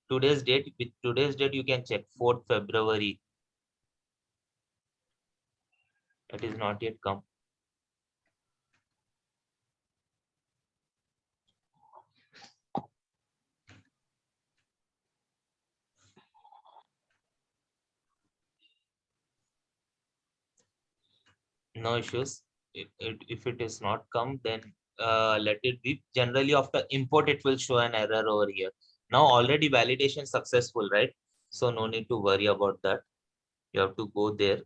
Today's date, with today's date, you can check 4th February. It is not yet come. No issues. If it is not come, then let it be. Generally, after import, it will show an error over here. Now already validation successful, right? So no need to worry about that. You have to go there.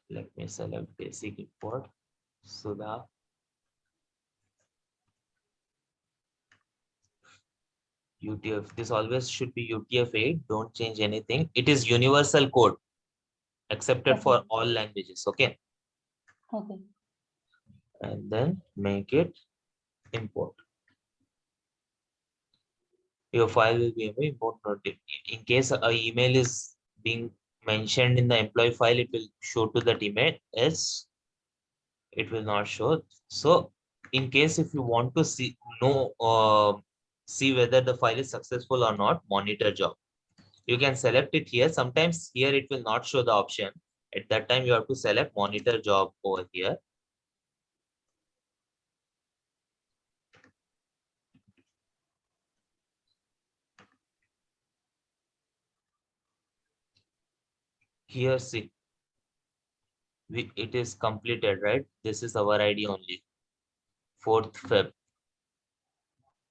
Let me select basic import. Sudha. UTF. This always should be UTF-8. Don't change anything. It is universal code accepted Okay. for all languages. Okay. Okay. And then make it import. Your file will be important. In case an email is being mentioned in the employee file, it will show to that email. Else, it will not show. So, in case if you want to see whether the file is successful or not, monitor job. You can select it here. Sometimes here it will not show the option. At that time, you have to select monitor job over here. Here, see, it is completed, right? This is our ID only. 4th Feb.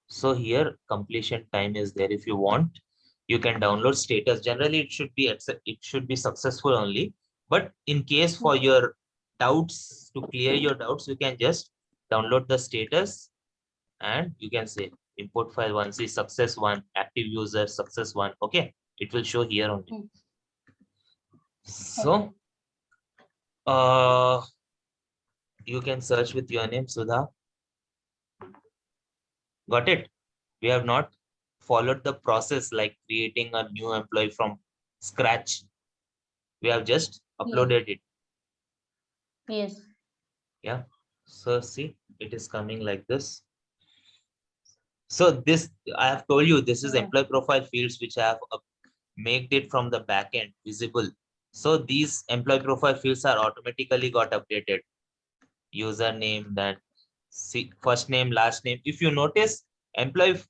So here completion time is there. If you want, you can download status. Generally, it should be successful only. But in case for your doubts, to clear your doubts, you can just download the status and you can say import file one, see success one, active user, success one. Okay, it will show here only. Okay. So you can search with your name, Sudha. Got it? We have not followed the process like creating a new employee from scratch. We have just Yes. uploaded it. Yes. Yeah. So see, it is coming like this. So this, I have told you, this is Yeah. employee profile fields which I have made it from the backend visible. So these employee profile fields are automatically got updated. Username, then first name, last name. If you notice, employee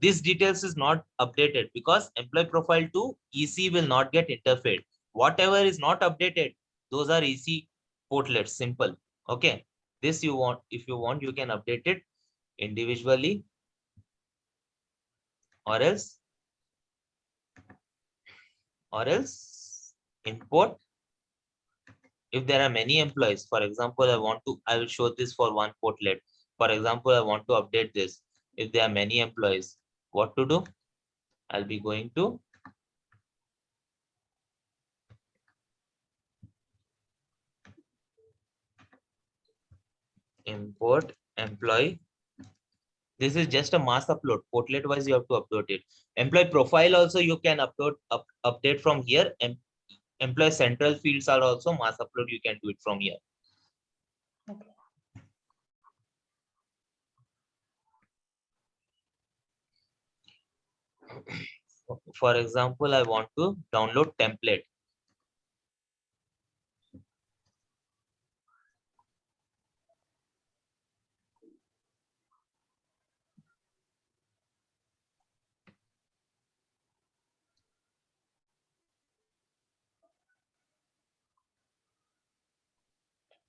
this details is not updated because employee profile to EC will not get interfered. Whatever is not updated, those are EC portlets. Simple. Okay. This you want, if you want, you can update it individually, or else import. If there are many employees, for example, I will show this for one portlet. For example, I want to update this. If there are many employees, what to do? I'll be going to import employee. This is just a mass upload. Portlet wise, you have to upload it. Employee profile also you can update from here. Employee central fields are also mass upload. You can do it from here. Okay. For example, I want to download template.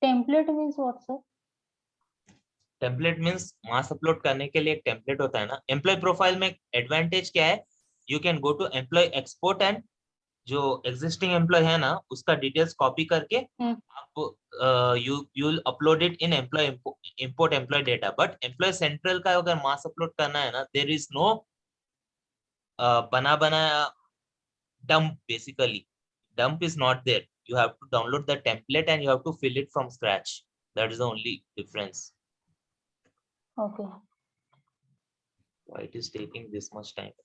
Template means what, sir? Template means mass upload करने के लिए एक template होता है ना. Employ profile में advantage क्या है, you can go to employee export and जो एग्जिस्टिंग एम्प्लॉय है ना उसका डिटेल्स कॉपी करके आप you will upload it in employee import employee data. But employee central का अगर मास अपलोड करना है ना, देयर इज नो बना बनाया dump. Basically dump is not there. You have to download the template and you have to fill it from scratch. That is the only difference. Okay. Why it is taking this much time?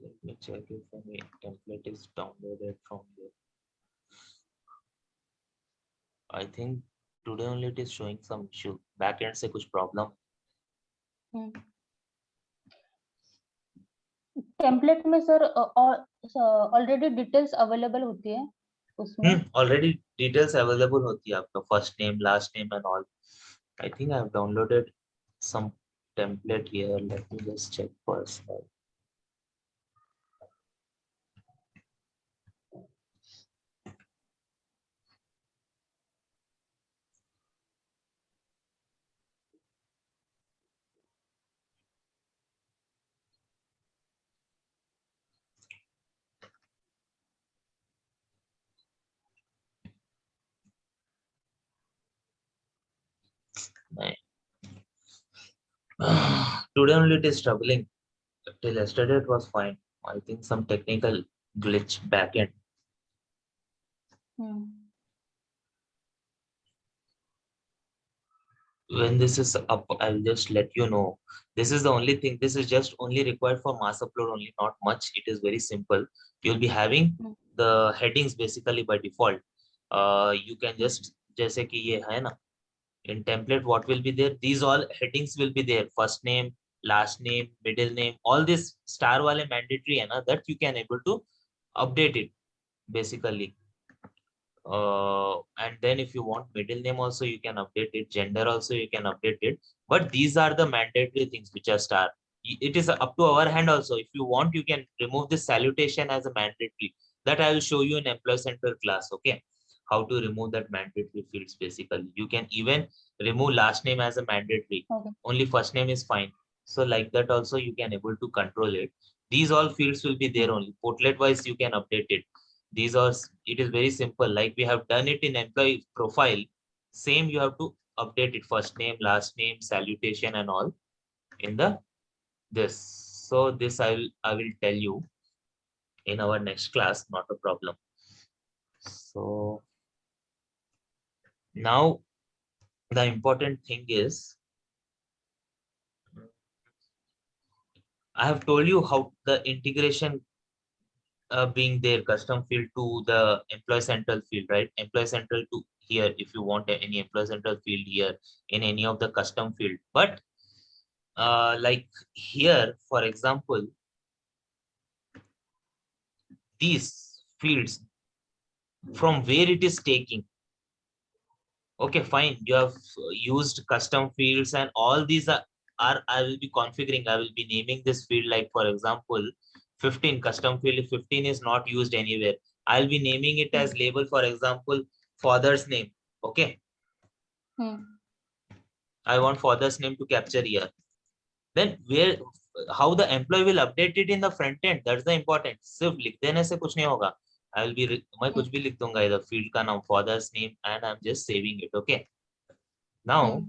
Let me check if any template is downloaded from here. I think today only it is showing some issue. Backend से कुछ problem. Template में sir already details available होती है उसमें. Already details available होती है आपका first name, last name and all. I think I have downloaded some template here. Let me just check first. Today only it is struggling. Till yesterday it was fine. I think some technical glitch backend. When this is up, I'll just let you know. This is the only thing. This is just only required for mass upload only, not much. It is very simple. You'll be having the headings basically by default. You can just जैसे कि ये है ना, in template what will be there, these all headings will be there. First name, last name, middle name, all this star wale mandatory है ना, that you can able to update it basically. And then if you want middle name also you can update it, gender also you can update it, but these are the mandatory things which are star. It is up to our hand also. If you want you can remove this salutation as a mandatory. That I will show you in employee center class. Okay, how to remove that mandatory fields. Basically you can even remove last name as a mandatory. Okay. Only first name is fine. So like that also you can able to control it. These all fields will be there only. Portlet wise you can update it. These are, it is very simple. Like we have done it in employee profile, same you have to update it, first name, last name, salutation and all in the this. So this I will tell you in our next class, not a problem. So now the important thing is, I have told you how the integration being there, custom field to the employee central field, right? Employee central to here, if you want any employee central field here in any of the custom field. But like here, for example, these fields, from where it is taking. Okay, fine. You have used custom fields and all these are I will be configuring. I will be naming this field like, for example, 15 custom field. If 15 is not used anywhere, I'll be naming it as label, for example, father's name. Okay. I want father's name to capture here. Then where, how the employee will update it in the front end, that's the important. सिर्फ लिख देने से कुछ नहीं होगा. I will be, मैं कुछ भी लिख दूंगा इधर, field का नाम, father's name, and I'm just saving it. Okay. Now,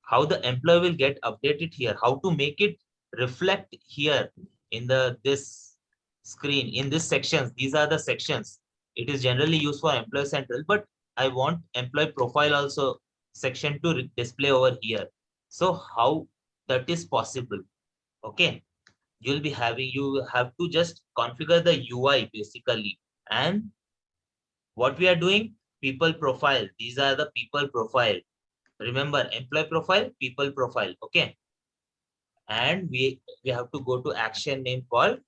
how the employee will get updated here, how to make it reflect here in the this screen, in this sections. These are the sections. It is generally used for employee central, but I want employee profile also section to display over here. So how that is possible? Okay. you'll be having, you have to just configure the UI basically. And what we are doing, people profile. These are the people profile. Remember, employee profile, people profile. Okay. And we have to go to action name called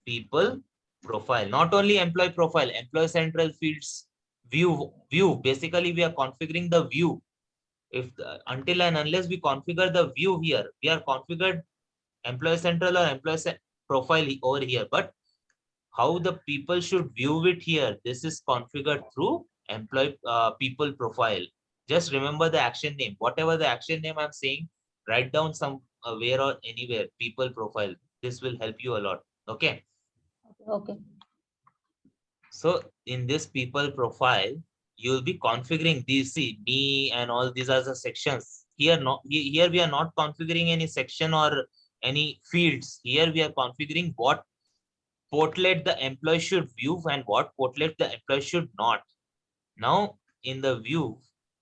people profile. Not only employee profile, employee central fields, view. Basically, we are configuring the view. If until and unless we configure the view here, we are configured employee central or employee profile over here. But how the people should view it here, this is configured through employee people profile. Just remember the action name. Whatever the action name I'm saying, write down some where or anywhere, people profile. This will help you a lot. Okay. Okay. So in this people profile, you'll be configuring these, see, me and all these are the sections. Here, here we are not configuring any section or any fields. Here we are configuring what portlet the employee should view and what portlet the employee should not. Now in the view,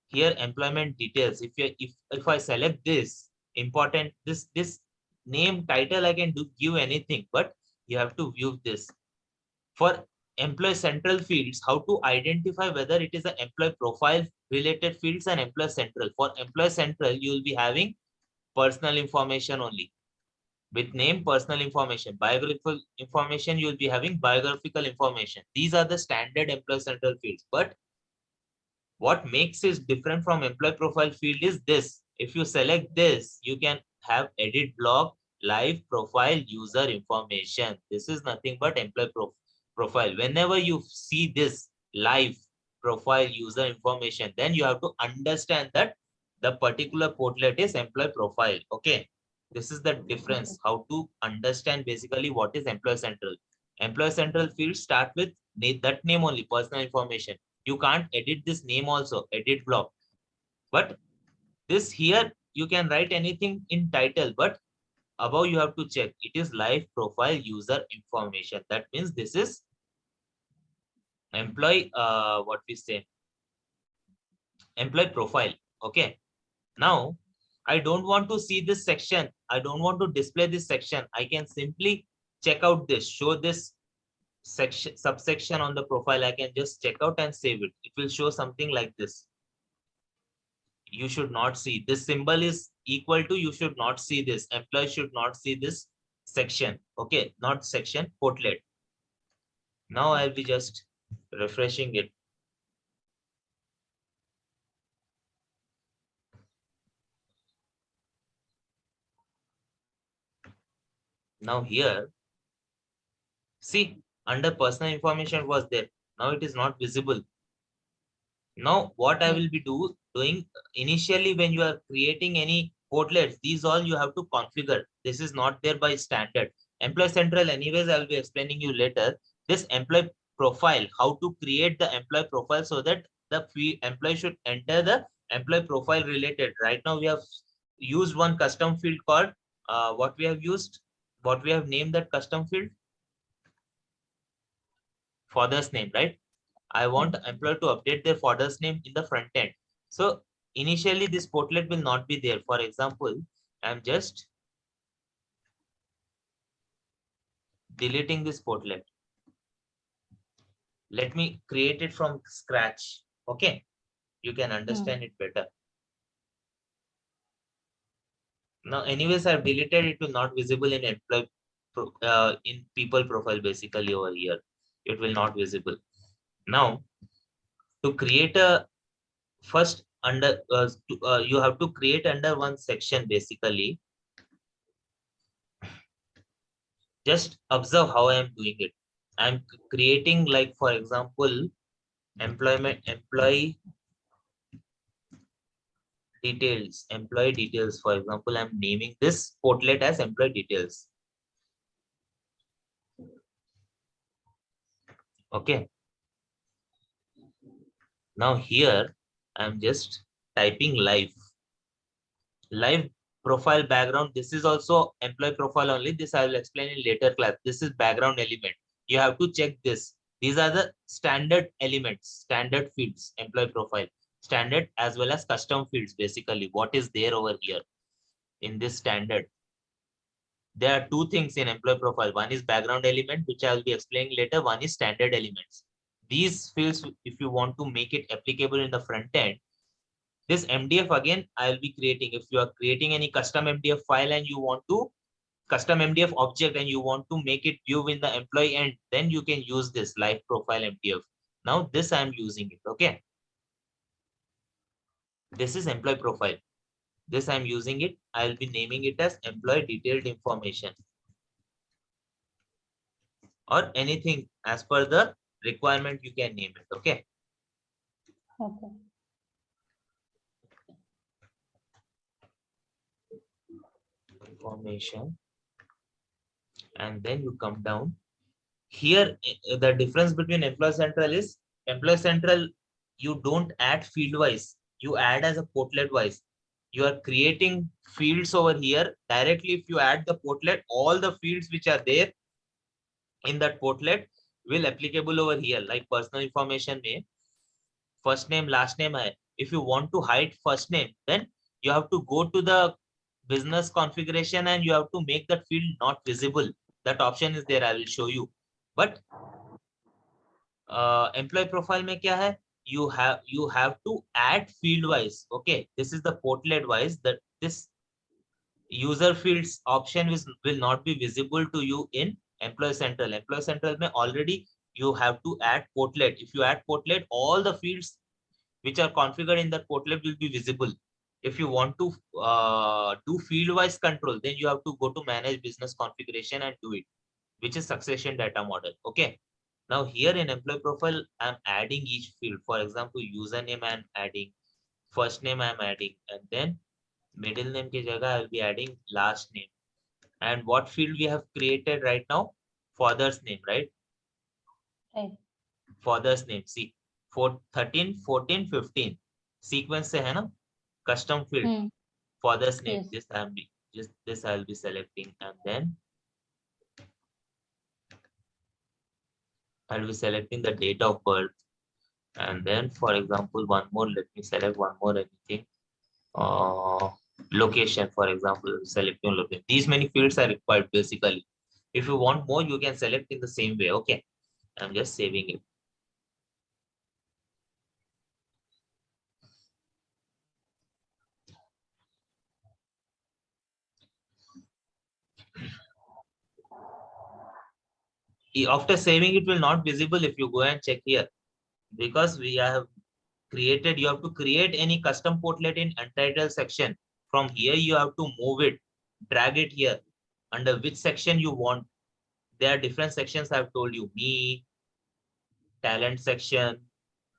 here employment details. If I select this important, this name title, I can give anything, but you have to view this. For employee central fields, how to identify whether it is an employee profile related fields and employee central. For employee central, you will be having personal information only. With name, personal information. Biographical information, you will be having biographical information. These are the standard employee central fields. But what makes it different from employee profile field is this. If you select this, you can have edit block, live profile, user information. This is nothing but employee profile. Whenever you see this live profile, user information, then you have to understand that the particular portlet is employee profile. Okay. This is the difference. How to understand basically what is employee central. Employee central field start with that name only, personal information. You can't edit this name also, edit block. But this here, you can write anything in title, but above you have to check. It is live profile user information. That means this is employee, what we say, employee profile. Okay. Now, I don't want to see this section. I don't want to display this section. I can simply check out this, show this section, subsection on the profile. I can just check out and save it. It will show something like this. You should not see this symbol is equal to, you should not see this, employee should not see this section. Okay, not section, portlet. Now I'll be just refreshing it. Now here, see, under personal information was there. Now it is not visible. Now what I will be doing initially, when you are creating any portlets, these all you have to configure. This is not there by standard. Employee central, anyways, I will be explaining you later. This employee profile, how to create the employee profile so that the employee should enter the employee profile related. Right now we have used one custom field called what we have used, what we have named that custom field, father's name, right? I want employee to update their father's name in the front end. So initially this portlet will not be there. For example, I'm just deleting this portlet. Let me create it from scratch. Okay. You can understand it better. Now, anyways, I've deleted it, will not visible in employee in people profile basically over here. It will not visible. Now, to create a first under you have to create under one section basically. Just observe how I am doing it. I'm creating, like, for example, employee details. For example, I'm naming this portlet as employee details. Okay. Now here, I'm just typing live profile background. This is also employee profile only. This I will explain in later class. This is background element. You have to check this. These are the standard elements, standard fields, employee profile, standard as well as custom fields. Basically, what is there over here in this standard. There are two things in employee profile. One is background element, which I will be explaining later. One is standard elements. These fields, if you want to make it applicable in the front end, this MDF again, I'll be creating. If you are creating any custom MDF file and you want to custom MDF object and you want to make it view in the employee end, then you can use this live profile MDF. Now this I'm using it. Okay. This is employee profile. This I'm using it. I'll be naming it as employee detailed information or anything as per the requirement you can name it. Okay. Okay. Information. And then you come down here. The difference between Employee Central is Employee Central, you don't add field wise, you add as a portlet wise. You are creating fields over here directly. If you add the portlet, all the fields which are there in that portlet will applicable over here, like personal information name, first name, last name. If you want to hide first name, then you have to go to the business configuration and you have to make that field not visible. That option is there. I will show you. But employee profile mein kya hai? You have to add field wise. Okay, this is the portlet wise. That this user fields option will not be visible to you in Employee Central. Employee Central mein already you have to add portlet. If you add portlet, all the fields which are configured in that portlet will be visible. If you want to do field wise control, then you have to go to manage business configuration and do it, which is succession data model. Okay. Now here in employee profile, I'm adding each field. For example, username I'm adding, first name I'm adding, and then middle name ki jagah I'll be adding last name. And what field we have created right now? Father's name, right? Right. Father's name. See, 13, 14, 15. Sequence se hai na? Custom field. Hmm. Father's name. Yes. This I'll be selecting, and then I'll be selecting the date of birth. And then, for example, one more, let me select one more anything. Location, for example, selecting location. These many fields are required basically. If you want more, you can select in the same way. Okay. I'm just saving it. After saving, it will not visible if you go and check here, because we have created, you have to create any custom portlet in untitled section. From here, you have to move it, drag it here, under which section you want. There are different sections I've told you, me, talent section,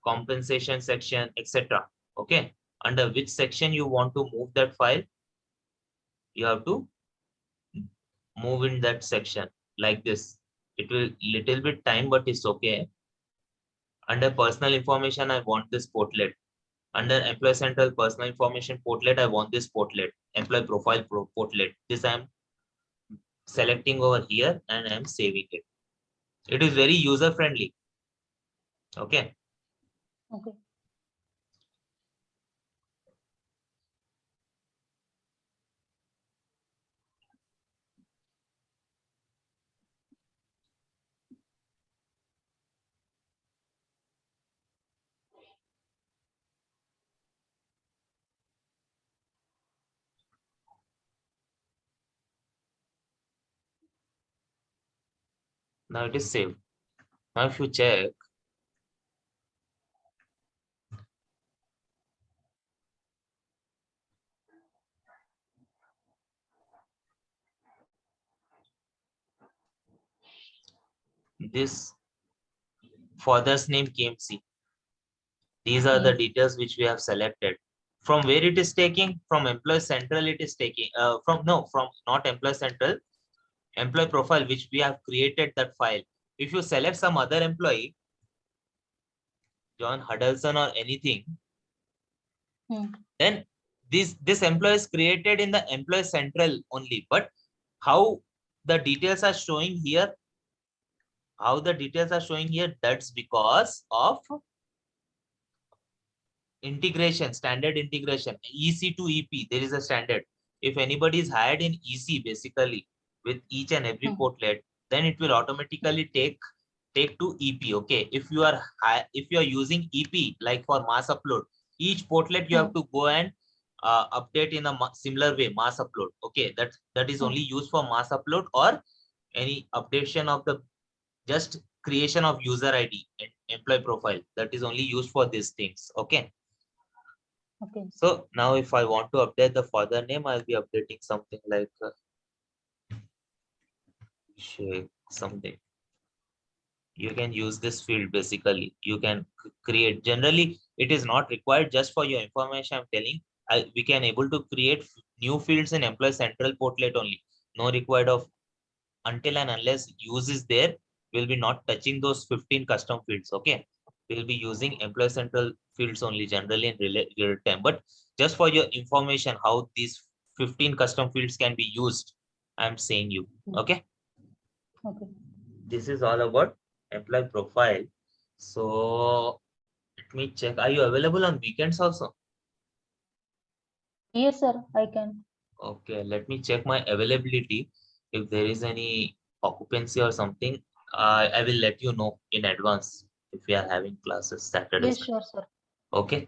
compensation section, etc. Okay. Under which section you want to move that file, you have to move in that section like this. It will little bit time, but it's okay. Under personal information, I want this portlet. Under employee central personal information portlet, I want this portlet, employee profile portlet. This I'm selecting over here and I'm saving it. It is very user friendly. Okay. Okay. Now it is saved. Now if you check, this father's name came. See, these are the Yes. details which we have selected. From where it is taking? From employee central it is taking. From not employee central, employee profile which we have created that file. If you select some other employee, John Huddleston or anything, Hmm. then this employee is created in the employee central only. But how the details are showing here? How the details are showing here? That's because of integration, standard integration, EC to EP. There is a standard. If anybody is hired in EC, basically, with each and every Hmm. portlet, then it will automatically take to EP. Okay, if you are using EP like for mass upload, each portlet you have Hmm. to go and update in a similar way, mass upload. Okay, that is Hmm. only used for mass upload or any updation of the just creation of user ID and employee profile. That is only used for these things. Okay. Okay. So now if I want to update the father name, I'll be updating something like Sheikh something. You can use this field basically. You can create. Generally, it is not required. Just for your information, I'm telling. We can able to create new fields in Employee Central portlet only. No required of until and unless use is there, we'll be not touching those 15 custom fields. Okay, we'll be using Employee Central fields only generally in real time. But just for your information, how these 15 custom fields can be used, I'm saying you. Hmm. Okay, Okay. this is all about employee profile. So let me check. Are you available on weekends also? Yes, sir. I can. Okay, let me check my availability. If there is any occupancy or something, I will let you know in advance if we are having classes Saturday, Yes, Sunday. sure, sir. Okay.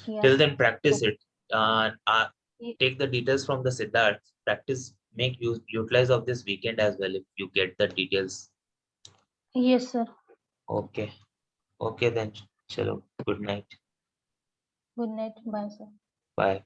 Yeah. Till then, practice Okay. it. Take the details from the Siddharth. Practice, make use utilize of this weekend as well if you get the details. Yes, sir. Okay. Okay then. Chalo. Good night. Good night. Bye, sir. Bye.